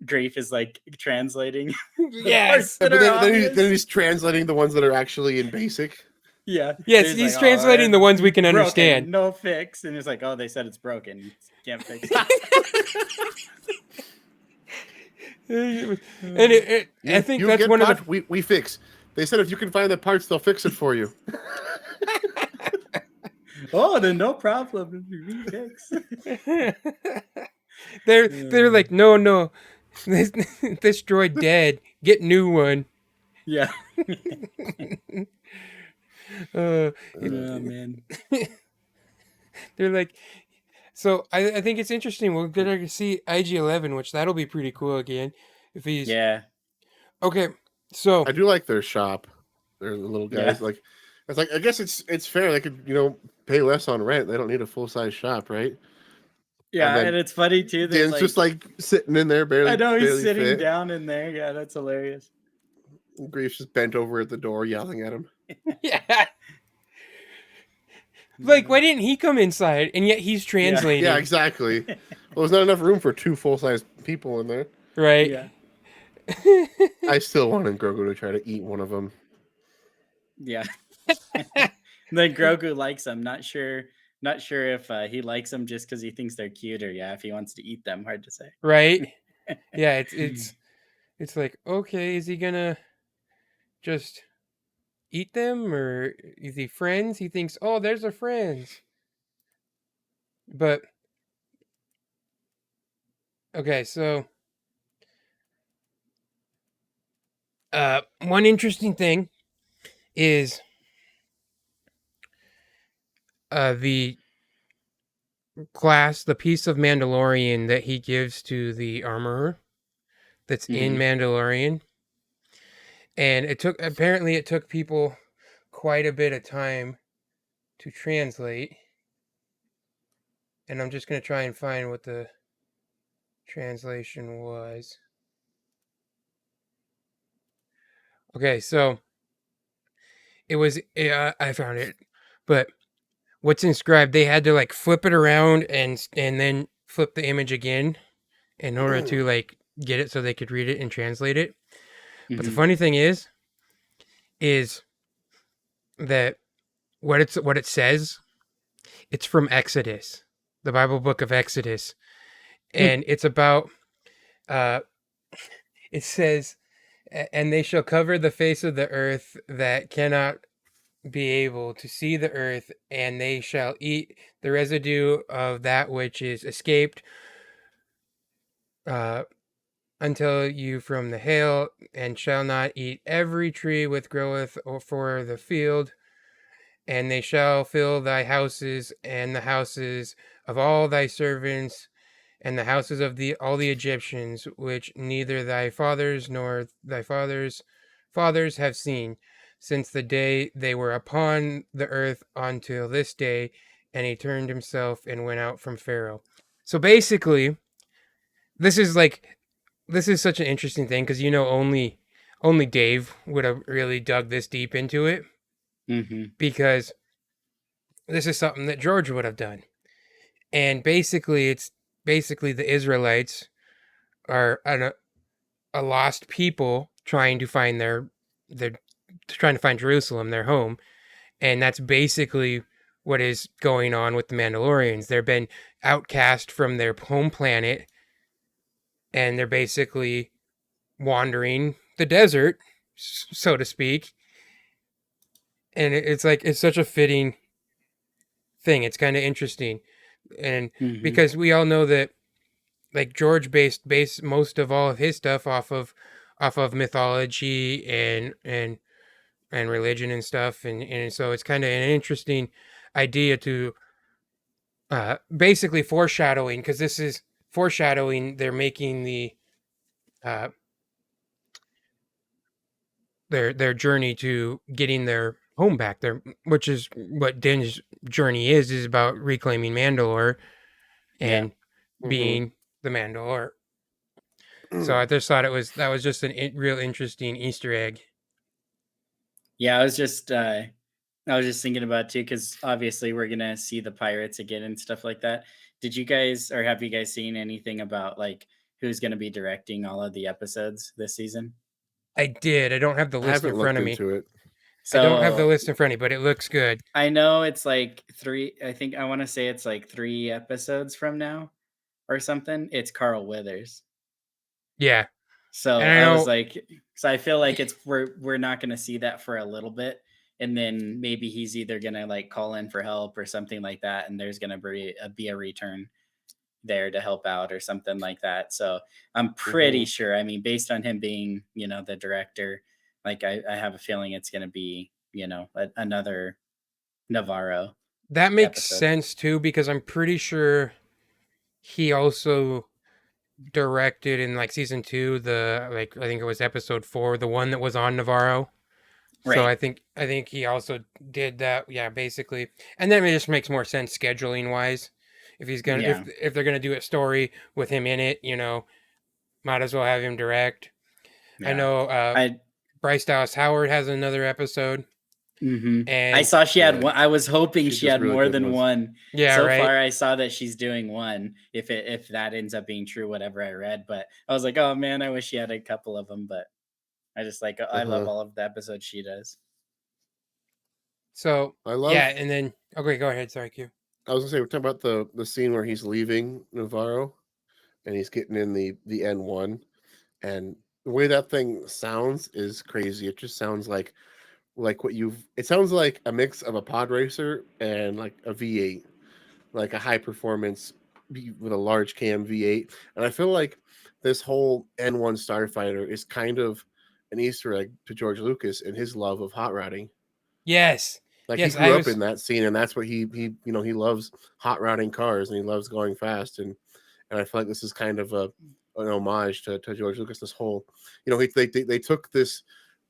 Grief is like translating. the Yes. parts that But are then obvious. he's translating the ones that are actually in basic. Yeah. Yes, he's like, translating the ones we can broken, understand. No fix. And it's like, oh, they said it's broken. You can't fix it. And I think You that's get one of parts, the we fix. They said if you can find the parts, they'll fix it for you. Oh, then no problem. We fix. they're like, no, this droid dead. Get new one. Yeah. Uh, Oh man. they're like, so I think it's interesting. We're gonna see IG-11, which that'll be pretty cool again. If he's Yeah. okay, so I do like their shop. They're the little guys. Yeah. Like, it's like, I guess it's fair. They could pay less on rent. They don't need a full size shop, right? Yeah, then and it's funny too. That Dan's just like sitting in there, barely. I know he's barely sitting fit. down in there. Yeah, that's hilarious. Grief's just bent over at the door, yelling at him. yeah. Like, why didn't he come inside? And yet he's translating, Yeah, exactly. Well, there's not enough room for 2 full size people in there. right? Yeah. I still wanted Grogu to try to eat one of them. Yeah. Then Grogu likes them. Not sure if he likes them just because he thinks they're cute, or if he wants to eat them. Hard to say. Right? Yeah, it's like, okay, is he gonna just eat them, or is he friends? He thinks, oh, there's a friends. But okay, so one interesting thing is the the piece of Mandalorian that he gives to the armorer that's in Mandalorian. And it took people quite a bit of time to translate. And I'm just going to try and find what the translation was. Okay, so it was I found it, but what's inscribed. They had to like flip it around and then flip the image again in order to like get it so they could read it and translate it. But the Mhm. funny thing is that what it says, it's from Exodus, the Bible book of Exodus, and it's about uh it says, and they shall cover the face of the earth that cannot be able to see the earth, and they shall eat the residue of that which is escaped uh, until you from the hail, and shall not eat every tree which groweth for the field, and they shall fill thy houses and the houses of all thy servants and the houses of all the Egyptians, which neither thy fathers nor thy fathers have seen, since the day they were upon the earth until this day. And he turned himself and went out from Pharaoh. So basically, this is like this is such an interesting thing because only Dave would have really dug this deep into it, Mhm. because this is something that George would have done. And basically, it's basically the Israelites are a lost people trying to find their trying to find Jerusalem, their home, and that's basically what is going on with the Mandalorians. They've been outcast from their home planet, and they're basically wandering the desert, so to speak. And it's like it's such a fitting thing. It's kind of interesting, and Mhm. because we all know that like George based most of all of his stuff off of mythology and religion and stuff, and so it's kind of an interesting idea to basically foreshadowing, because this is foreshadowing. They're making the uh, their journey to getting their home back there, which is what Din's journey is about reclaiming Mandalore Yeah. and being the Mandalore. So I just thought that was just real interesting Easter egg. Yeah, I was just thinking about it too, because obviously we're gonna see the pirates again and stuff like that. Did you guys, or have you guys seen anything about like who's gonna be directing all of the episodes this season? I did. I don't have the I list in haven't front looked of me. into it. I don't have the So list in front of me, but it looks good. I know it's like three. I think I want to say it's like 3 episodes from now or something. It's Carl Withers. Yeah, So and I I was know. like, so I feel like we're not gonna see that for a little bit, and then maybe he's either gonna like call in for help or something like that, and there's gonna be a return there to help out or something like that. So I'm pretty Mhm. sure. I mean, based on him being, the director, like I have a feeling it's gonna be, another Navarro That makes episode. sense too, because I'm pretty sure he also directed in like season 2 the like I think it was episode 4, the one that was on Navarro. So Right. I think he also did that. Yeah, basically, and then it just makes more sense scheduling wise. If he's gonna Yeah. if they're gonna do a story with him in it, might as well have him direct. I Yeah. know I Bryce Dallas Howard has another episode, I and saw she had Yeah, one. I was hoping she she does had really more good than ones. one. yeah, So right. far, I saw that she's doing one. If that ends up being true, whatever I read, but I was like, oh man, I wish she had a couple of them. But I love Uh-huh. all of the episodes she does. So I yeah, love. and then okay, go ahead. Sorry, Q. I was gonna say we're talking about the scene where he's leaving Navarro and he's getting in the N1, and the way that thing sounds is crazy. It just sounds like what you've. It sounds like a mix of a pod racer and like a V8, like a high performance with a large cam V8. And I feel like this whole N1 Starfighter is kind of an Easter egg to George Lucas and his love of hot rodding. Yes, Like he yes, I grew up was. in that scene, and that's what he loves hot rodding cars and he loves going fast. And I feel like this is kind of an homage to George Lucas. This whole, they took this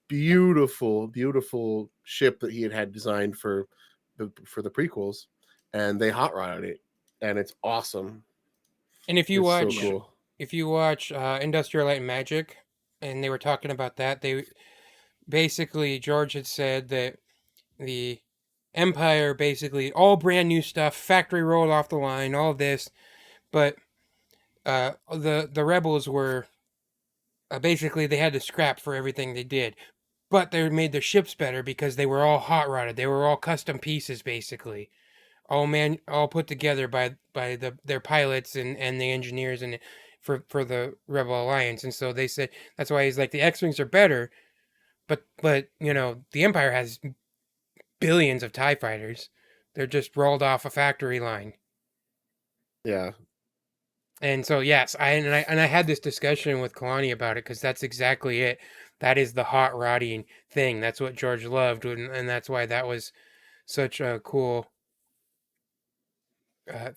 beautiful ship that he had designed for the prequels, and they hot rodded it, and it's awesome. And It's so Yeah. cool. if you watch Industrial Light and Magic, and they were talking about that, they basically George had said that the Empire basically all brand new stuff, factory rolled off the line, all this, but the rebels were basically they had to scrap for everything they did, but they made their ships better because they were all hot rodded. They were all custom pieces basically, all put together by their pilots and the engineers and for the Rebel Alliance. And so they said that's why he's like the X-wings are better, but the Empire has billions of TIE fighters. They're just rolled off a factory line. Yeah. And so yes, I had this discussion with Kaloni about it because that's exactly it. That is the hot rodding thing. That's what George loved, and that's why that was such a cool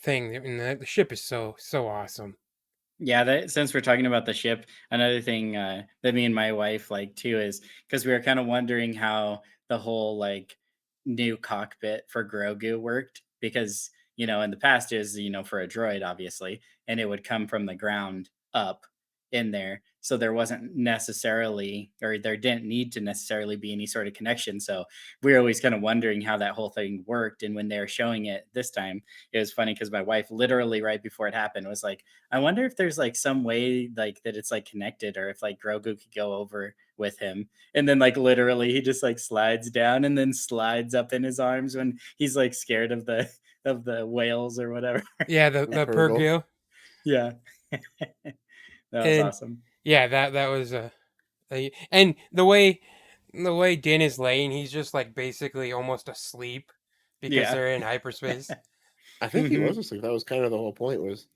thing. And the ship is so awesome. Yeah, since we're talking about the ship, another thing that me and my wife like too is because we were kind of wondering how the whole like new cockpit for Grogu worked because in the past is for a droid obviously, and it would come from the ground up in there, so there wasn't necessarily or there didn't need to necessarily be any sort of connection. So we were always kind of wondering how that whole thing worked, and when they were showing it this time, it was funny because my wife literally right before it happened was like, I wonder if there's like some way like that it's like connected or if like Grogu could go over with him. And then like literally he just like slides down and then slides up in his arms when he's like scared of the whales or whatever. Yeah, the Purgle. Purgle. Yeah. That was And- awesome. Yeah, that was and the way Din is laying, he's just like basically almost asleep because Yeah. they're in hyperspace. I think he Mhm. was asleep. That was kind of the whole point. Was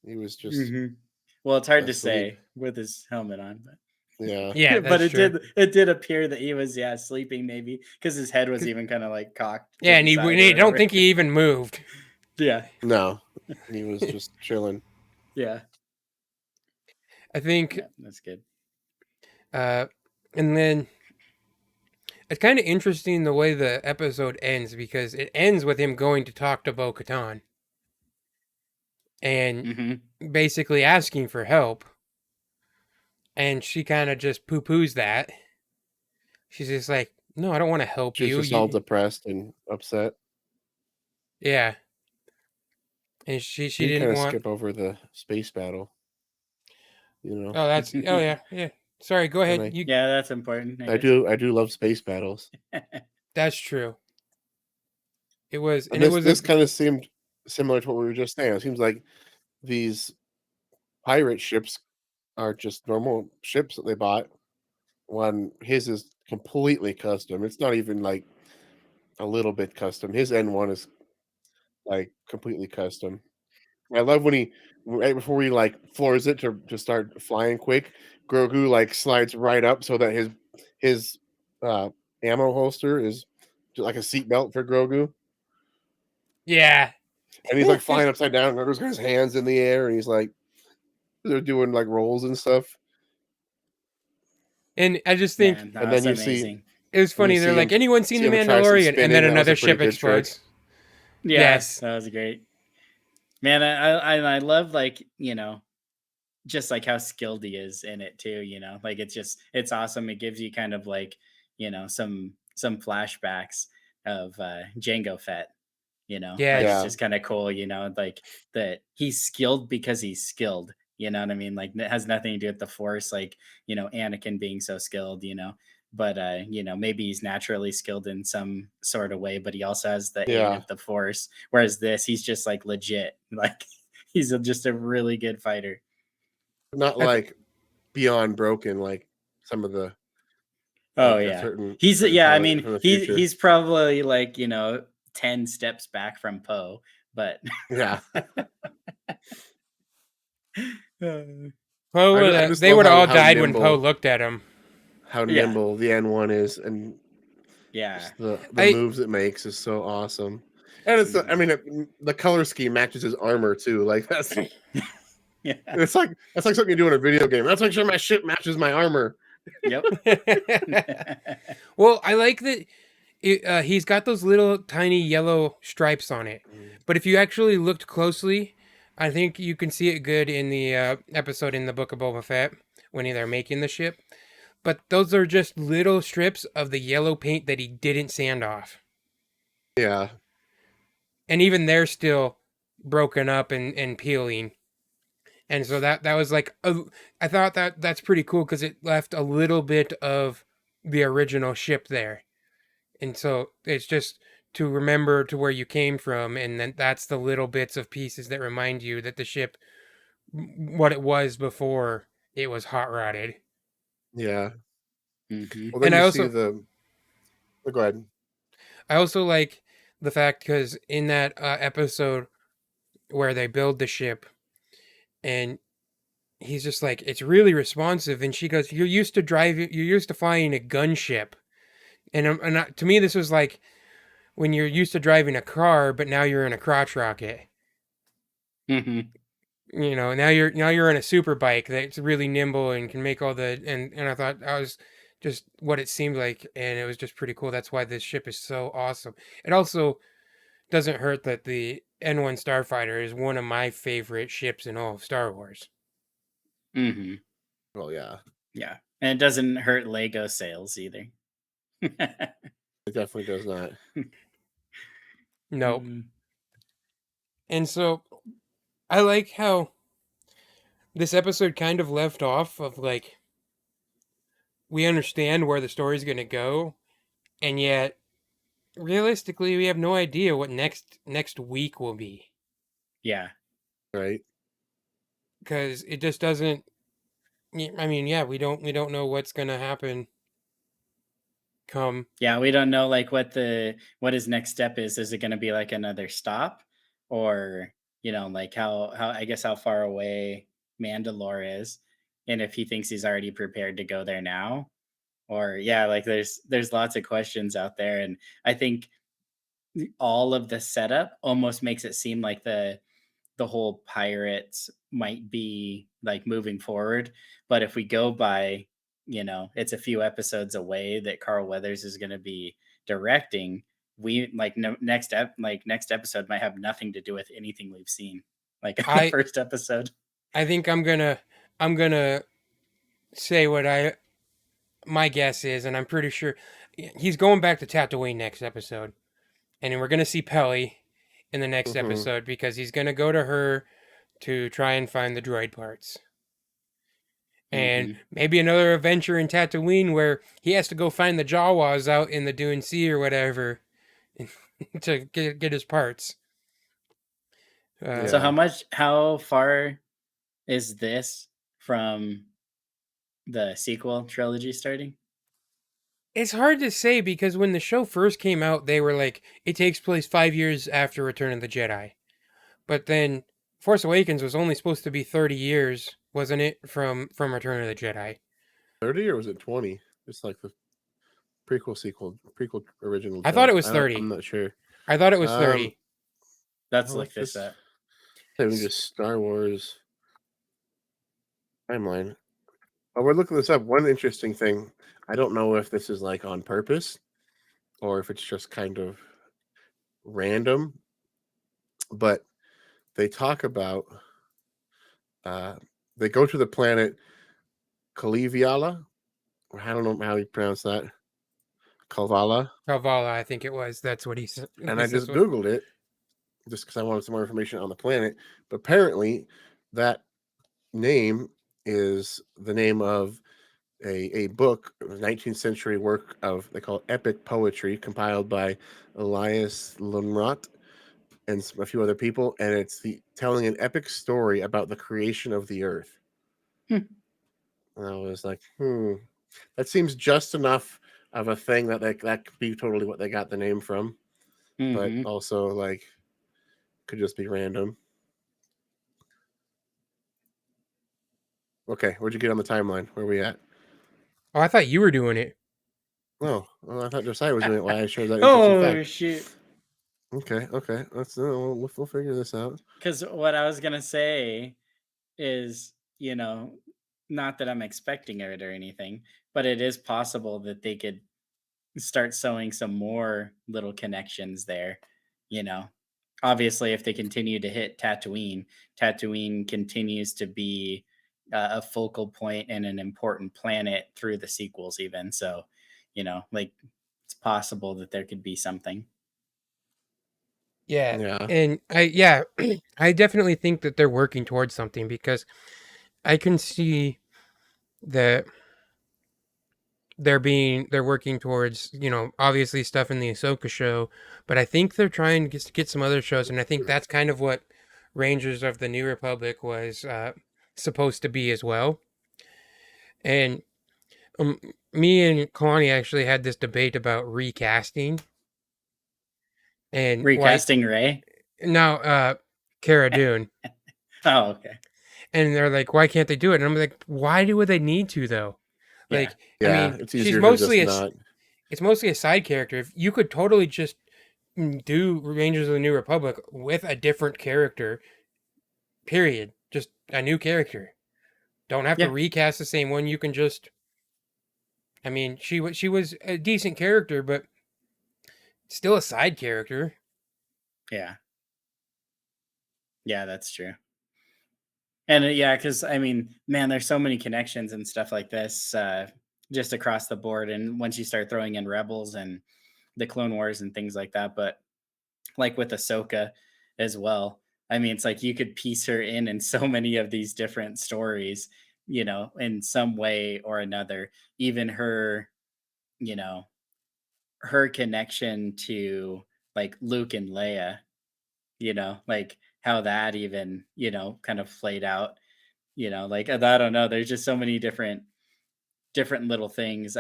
he was just Mhm. Well, it's hard to asleep. say with his helmet on, but yeah. Yeah, but that's true. it did appear that he was sleeping maybe because his head was even kind of like cocked. to Yeah, and the he side or I don't whatever. think he even moved. Yeah, No, he was just chilling. yeah, I think yeah, that's good. and then it's kind of interesting the way the episode ends because it ends with him going to talk to Bo-Katan and Hmm. basically asking for help. And she kind of just poo-poos that. She's just like, "No, I don't want to help She's you." just all depressed and upset. Yeah. And she You can didn't kind of want. skip over the space battle. Oh, that's yeah. Sorry, go ahead. I- Yeah, that's important. I do love space battles. That's true. It was, And it was this kind of seemed similar to what we were just saying. It seems like these pirate ships are just normal ships that they bought. When his is completely custom. It's not even like a little bit custom. His N1 is like completely custom. I love when he right before he like floors it to start flying quick, Grogu like slides right up so that his uh ammo holster is just like a seatbelt for Grogu. yeah. And he's like flying upside down. Grogu's got his hands in the air and he's like they're doing like rolls and stuff. And I just think Man, And that's then you see amazing. it was funny. you They're see like, him- anyone seen see the him try some Mandalorian? And spinning, then that was a another pretty ship good trick. explodes. Yeah, Yes. that was great. Man, I love like just like how skilled he is in it too. Like it's awesome. It gives you kind of like some flashbacks of Jango Fett. Like Yes. it's Yeah. just kind of cool. Like that he's skilled because he's skilled. You know what I mean? Like it has nothing to do with the Force. Like Anakin being so skilled. But maybe he's naturally skilled in some sort of way, but he also has the aid Yeah. of the Force. Whereas this, he's just like legit. Like he's just a really good fighter. Not like beyond broken like some of the Oh like, yeah, certain he's certain I pilots mean from the future. he's probably like 10 steps back from Poe, but Yeah. Poe I just they love would have all how died when nimble- Poe looked at him. How Yeah. nimble the N1 is and yeah, just the I- moves it makes is so awesome. And it's I mean the color scheme matches his armor too. Like that's yeah, it's like that's like something you do in a video game. Let's make sure my ship matches my armor. yep. Well, I like that he's got those little tiny yellow stripes on it. But if you actually looked closely, I think you can see it good in the episode in the Book of Boba Fett when they're making the ship. But those are just little strips of the yellow paint that he didn't sand off. Yeah. And even they're still broken up and peeling. And so that was like I thought that's pretty cool because it left a little bit of the original ship there. And so it's just to remember to where you came from, and then that's the little bits of pieces that remind you that the ship, what it was before it was hot rodded. Yeah. Mm-hmm. Well, then And I you see also the. Oh, go ahead. like the fact because in that episode where they build the ship, and he's just like, it's really responsive, and she goes, you're used to flying a gunship, to me this was like when you're used to driving a car, but now you're in a crotch rocket. Mm-hmm. You know, now you're in a super bike that's really nimble and can make all the and I thought I was just what it seemed like, and it was just pretty cool. That's why this ship is so awesome. It also doesn't hurt that the N1 Starfighter is one of my favorite ships in all of Star Wars. Mm-hmm. Well, yeah, Yeah. And it doesn't hurt Lego sales either. it definitely does not. Nope. Mm. And so I like how this episode kind of left off of like we understand where the story's going to go, and yet realistically we have no idea what next week will be, Yeah. Right. because it just doesn't. I mean, yeah, we don't know what's going to happen come. Yeah, we don't know like what his next step is. Is it going to be like another stop, or like how I guess how far away Mandalore is, and if he thinks he's already prepared to go there now, or yeah, like there's lots of questions out there, and I think all of the setup almost makes it seem like the whole pirates might be like moving forward. But if we go by, it's a few episodes away that Carl Weathers is going to be directing. We like no, next episode might have nothing to do with anything we've seen, like in the I first episode. I think I'm gonna say what my guess is, and I'm pretty sure he's going back to Tatooine next episode, and then we're gonna see Pelly in the next Mm-hmm. episode because he's gonna go to her to try and find the droid parts. And Hmm. maybe another adventure in Tatooine where he has to go find the Jawas out in the Dune Sea or whatever to get his parts. So Yeah. how far is this from the sequel trilogy starting? It's hard to say because when the show first came out, they were like, it takes place 5 years after Return of the Jedi. But then Force Awakens was only supposed to be 30 years, wasn't it, from Return of the Jedi? 30 or was it 20? It's like the prequel original I thought it trilogy. was 30. I'm not sure. I thought it was Um, 30. Let's I'll look look this this- up. Even just Star Wars timeline. Oh, we're looking this up. One interesting thing. I don't know if this is like on purpose or if it's just kind of random, but they talk about they go to the planet Kaliviala. I don't know how you pronounce that. Kalvala. Kavala, I think it was. That's what he said. And I just Googled it just because I wanted some more information on the planet. But apparently, that name is the name of a book, a 19th century work of, they call it epic poetry, compiled by Elias Lunrat and a few other people. And it's telling an epic story about the creation of the earth. Hmm. And I was like, that seems just enough of a thing that could be totally what they got the name from, but Mhm. also like could just be random. Okay, where'd you get on the timeline? Where are we at? Oh, I thought you were doing it. Oh, well, I thought Josiah was doing it. Why I shared that interesting Oh fact. shoot! Okay. Let's we'll figure this out. Because what I was gonna say is, not that I'm expecting it or anything, but it is possible that they could start sewing some more little connections there. You know, Obviously, if they continue to hit Tatooine, Tatooine continues to be a focal point and an important planet through the sequels, even. So, like it's possible that there could be something. Yeah. Yeah. And I definitely think that they're working towards something because I can see that they're working towards, obviously stuff in the Ahsoka show, but I think they're trying to get some other shows, and I think that's kind of what Rangers of the New Republic was supposed to be as well. And um, me and Kalani actually had this debate about recasting and why Recasting Ray. now Cara Dune. Oh, okay. And they're like, why can't they do it? And I'm like, why would they need to though? Yeah. Like, I Yeah, mean, it's she's easier to just mostly not. it's mostly a side character. If you could totally just do Rangers of the New Republic with a different character, period. Just a new character. Don't have to Yeah. recast the same one. You can just. I mean, she was a decent character, but still a side character. Yeah. Yeah, that's true. And yeah, because I mean, man, there's so many connections and stuff like this just across the board. And once you start throwing in Rebels and the Clone Wars and things like that, but like with Ahsoka as well, I mean, it's like you could piece her in so many of these different stories, in some way or another. Even her, you know, her connection to like Luke and Leia, like how that even, kind of played out, like I don't know. There's just so many different little things.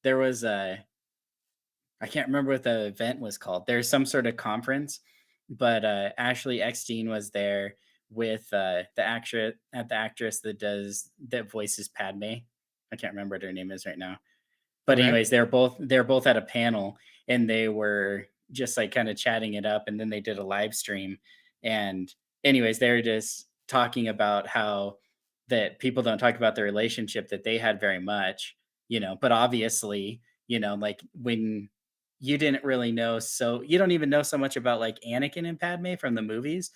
There was a I can't remember what the event was called. There's some sort of conference, but Ashley Eckstein was there with the actress that voices Padme. I can't remember what her name is right now. But Okay. anyways, they're both at a panel and they were just like kind of chatting it up, and then they did a live stream. And anyways, they're just talking about how that people don't talk about the relationship that they had very much, but obviously, like when you didn't really know, so you don't even know so much about like Anakin and Padme from the movies.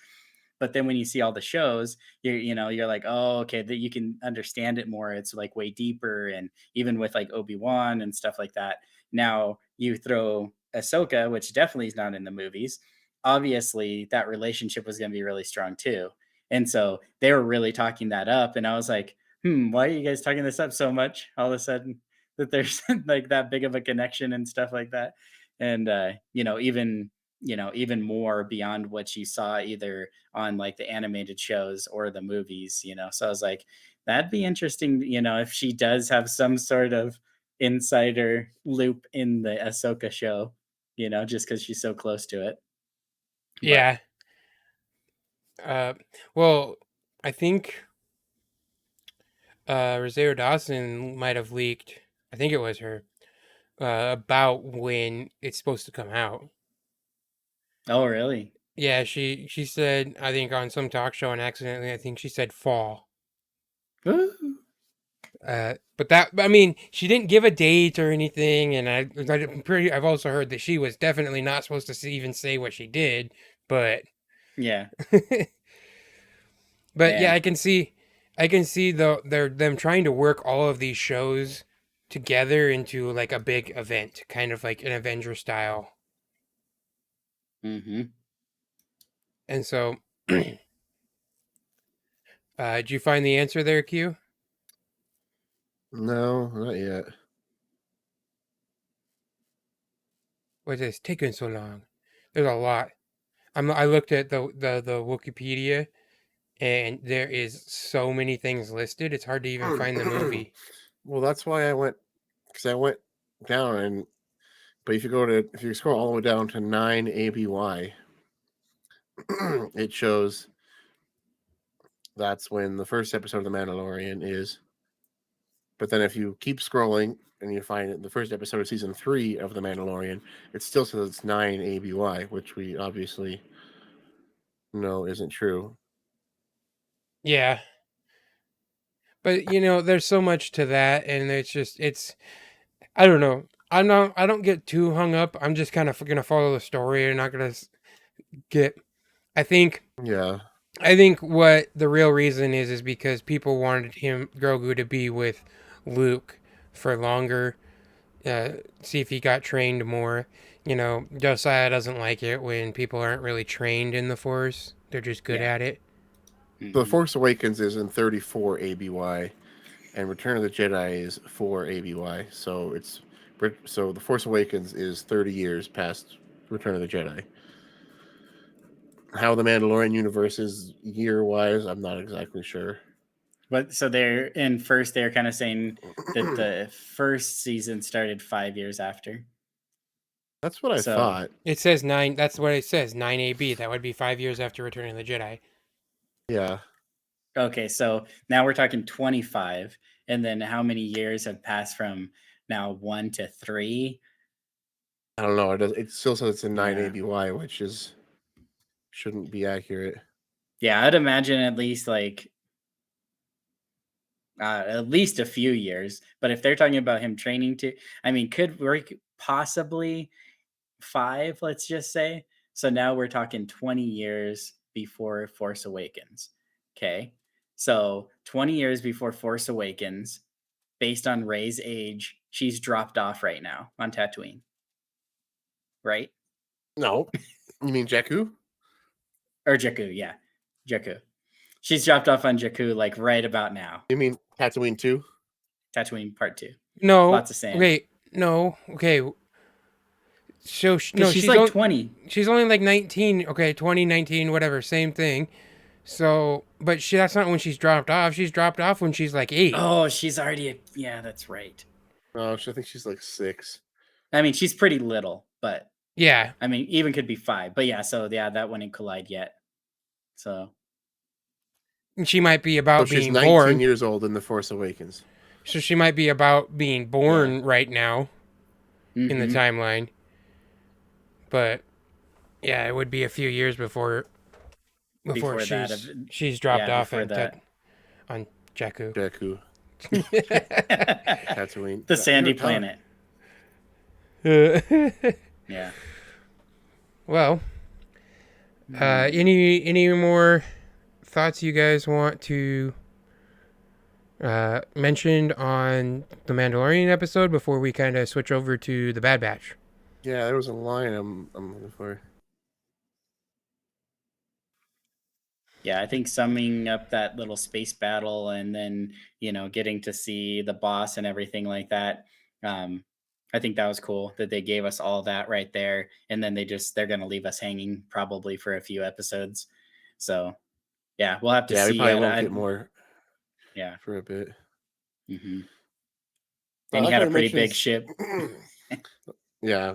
But then when you see all the shows, you're like, oh, okay, that you can understand it more. It's like way deeper, and even with like Obi-Wan and stuff like that. Now you throw Ahsoka, which definitely is not in the movies. Obviously, that relationship was going to be really strong too, and so they were really talking that up. And I was like, why are you guys talking this up so much all of a sudden that there's like that big of a connection and stuff like that? And even more beyond what you saw either on like the animated shows or the movies, so I was like, that'd be interesting, if she does have some sort of insider loop in the Ahsoka show, just because she's so close to it. But Yeah. Well, I think Rosario Dawson might have leaked. I think it was her about when it's supposed to come out. oh really? Yeah, she said, I think on some talk show, and accidentally I think she said fall. Ooh. But I mean, she didn't give a date or anything, and I've also heard that she was definitely not supposed to even say what she did, but Yeah, but yeah, man. I can see them trying to work all of these shows together into like a big event, kind of like an Avenger style. Hmm. And so, did you find the answer there, Q? No, not yet. What's this taking so long? There's a lot. I looked at the Wikipedia, and there is so many things listed. It's hard to even find the movie. Well, that's why I went, because I went down, and but if you scroll all the way down to 9 ABY, it shows that's when the first episode of The Mandalorian is. But then if you keep scrolling and you find it, the first episode of season 3 of The Mandalorian, it still says it's 9 ABY, which we obviously know isn't true. Yeah, but there's so much to that, and it's I don't know. I don't get too hung up. I'm just kind of gonna follow the story and not gonna get. I think Yeah. I think what the real reason is because people wanted Grogu to be with Luke for longer, see if he got trained more. Josiah doesn't like it when people aren't really trained in the Force. They're just good Yeah. at it. The Force Awakens is in 34 ABY, and Return of the Jedi is 4 ABY. So the Force Awakens is 30 years past Return of the Jedi. How the Mandalorian universe is year-wise, I'm not exactly sure. But so they're kind of saying that the first season started 5 years after. That's what I So- thought. It says 9. That's what it says. 9 AB. That would be 5 years after Return of the Jedi. Yeah. Okay, so now we're talking 25, and then how many years have passed from now 1 to 3? I don't know. It still says it's in 9 Yeah. ABY, which shouldn't be accurate. Yeah, I'd imagine at least a few years. But if they're talking about him training could work possibly 5, let's just say. So now we're talking 20 years before Force Awakens. Okay. So 20 years before Force Awakens, based on Rey's age, she's dropped off right now on Tatooine. Right? No. You mean Jakku? Or Jakku, yeah. Jakku. She's dropped off on Jakku right about now. You mean Tatooine 2? Tatooine Part 2. No. Lots of sand. Wait. No. Okay. So She's like 20. She's only like 19. Okay, 20, 19, whatever, same thing. So, but that's not when she's dropped off. She's dropped off when she's like 8. Oh, she's already yeah, that's right. No, I think she's like 6. She's pretty little, but Yeah. even could be 5. But yeah, so yeah, that wouldn't collide yet. So She might be about she's being 19 born. years old in The Force Awakens. So she might be about being born right now in the mhm. timeline. But yeah, it would be a few years before Before that, she's dropped yeah, off before on Jakku. Jakku. Tatooine. the sandy planet. Yeah. Well, any more thoughts you guys want to mention on the Mandalorian episode before we kind of switch over to the Bad Batch? Yeah, there was a line I'm looking for. Yeah, I think summing up that little space battle and then, getting to see the boss and everything like that. I think that was cool that they gave us all that right there. And then they're going to leave us hanging probably for a few episodes. So yeah, we'll have to see. We probably won't get more Yeah. for a bit. Mm-hmm. Well, And I he had a thought it pretty big mentions- ship. Yeah.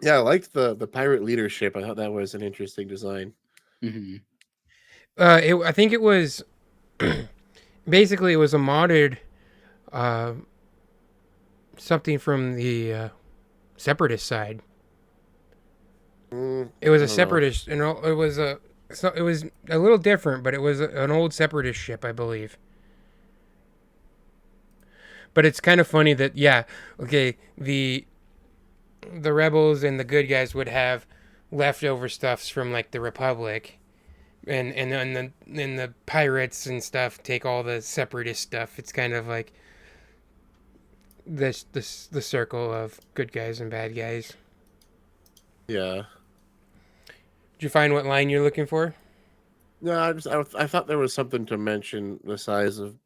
Yeah, I liked the pirate leadership. I thought that was an interesting design. Mm-hmm. I think it was basically it was a modded something from the separatist side. It was a separatist, it was it was a little different, but it was an old separatist ship, I believe. But it's kind of funny that the rebels and the good guys would have leftover stuffs from like the Republic. And then the pirates and stuff take all the separatist stuff. It's kind of like the circle of good guys and bad guys. Yeah. Did you find what line you're looking for? No, I thought there was something to mention the size of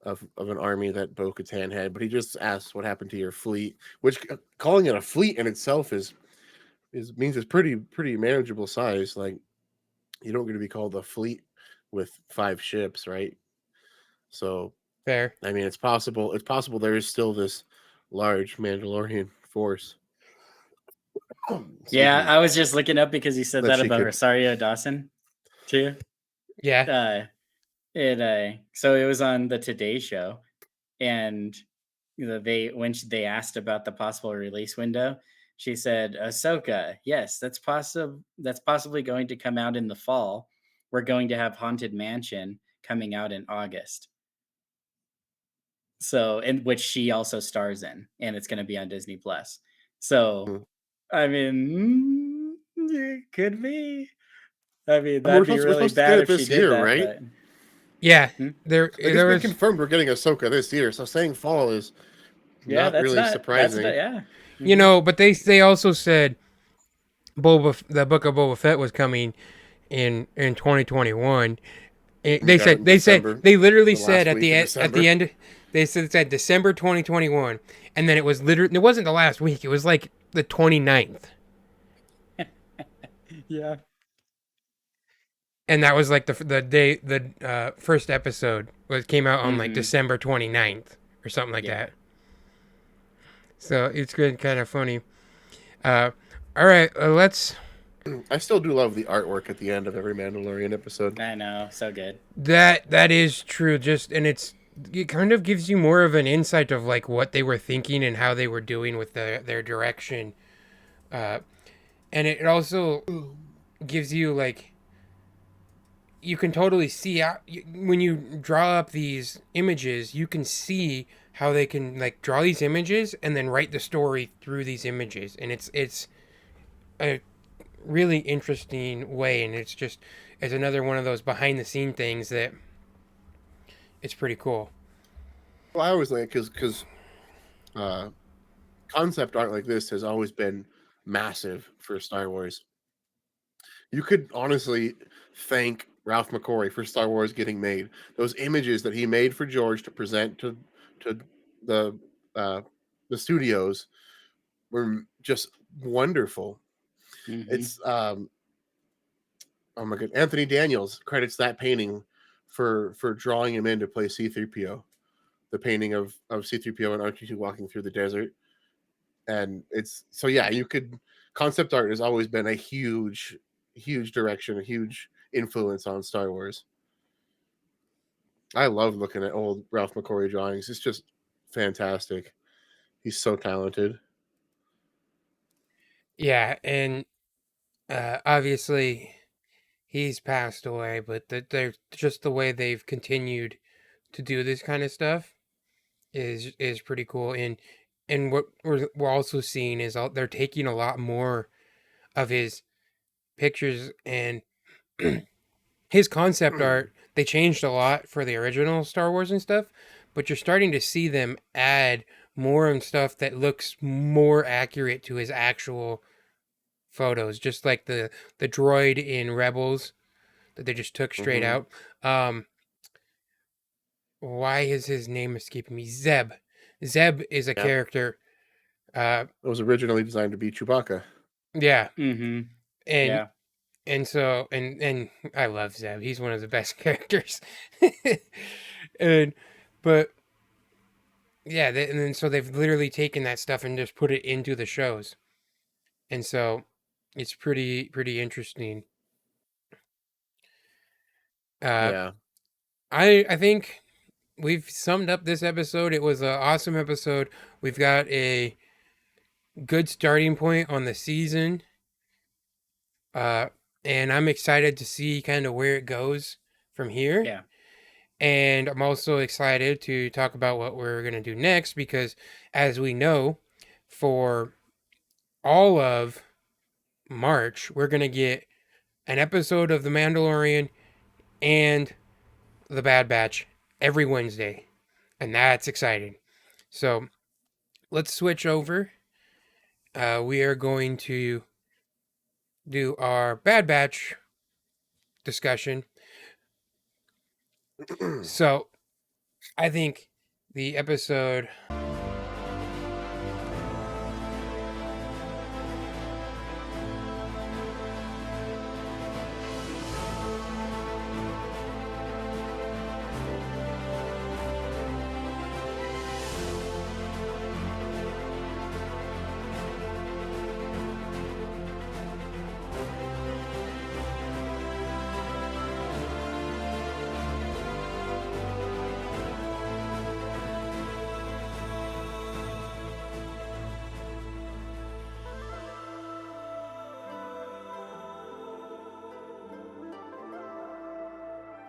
an army that Bo-Katan had, but he just asked what happened to your fleet, which calling it a fleet in itself means it's pretty manageable size. Like, you don't get to be called a fleet with 5 ships, right? So Fair. it's possible there is still this large Mandalorian force. Yeah, I was just looking up because he said that she about could- Rosario Dawson too. Yeah. So it was on the Today Show, and when they asked about the possible release window, she said, "Ahsoka, yes, that's possibly going to come out in the fall. We're going to have Haunted Mansion coming out in August." So, in which she also stars in, and it's going to be on Disney Plus. So, it could be. That'd be really bad if she did that, right? but- Yeah. It's There was been confirmed we're getting Ahsoka this year, so saying fall is Yeah, not really surprising. You know, but they also said the book of Boba Fett was coming in 2021. We got it in December, They literally the last said at week the of end December. they said December 2021, and then it was literally, it wasn't the last week, it was like the 29th. Yeah. And that was like the day the first episode came out on like Mhm. December 29th or something like Yeah. that. So it's good, kind of funny. Uh, all right, let's. I still do love the artwork at the end of every Mandalorian episode. I know, so good. That is true. Just and it kind of gives you more of an insight of like what they were thinking and how they were doing with their direction, and it also gives you like you can totally see out when you draw up these images. You can see how they can like draw these images and then write the story through these images, and it's a really interesting way, and it's another one of those behind the scene things that it's pretty cool. Well, I always like because concept art like this has always been massive for Star Wars. You could honestly thank Ralph McQuarrie for Star Wars getting made. Those images that he made for George to present to the uh, the studios were just wonderful. Mhm. It's oh my god, Anthony Daniels credits that painting for drawing him in to play C-3PO. The painting of C-3PO and R2-2 walking through the desert. And it's so yeah, you could concept art has always been a huge direction, a huge influence on Star Wars. I love looking at old Ralph McQuarrie drawings. It's just fantastic. He's so talented. Yeah, and obviously he's passed away, but they're just the way they've continued to do this kind of stuff is pretty cool. And what we're also seeing is they're taking a lot more of his pictures and his concept art. They changed a lot for the original Star Wars and stuff, but you're starting to see them add more and stuff that looks more accurate to his actual photos, just like the droid in Rebels that they just took straight Mhm. out. Why is his name escaping me? Zeb. Zeb is a Yeah, character. it was originally designed to be Chewbacca. Yeah, Mhm. and Yeah. so and I love Zeb. He's one of the best characters. and but yeah, and then so they've literally taken that stuff and just put it into the shows, and so it's pretty interesting. Uh, Yeah, I think we've summed up this episode. It was an awesome episode. We've got a good starting point on the season. Uh, and I'm excited to see kind of where it goes from here. Yeah. And I'm also excited to talk about what we're going to do next because, as we know, for all of March, we're going to get an episode of The Mandalorian and The Bad Batch every Wednesday. And that's exciting. So let's switch over. We are going to do our Bad Batch discussion. So I think the episode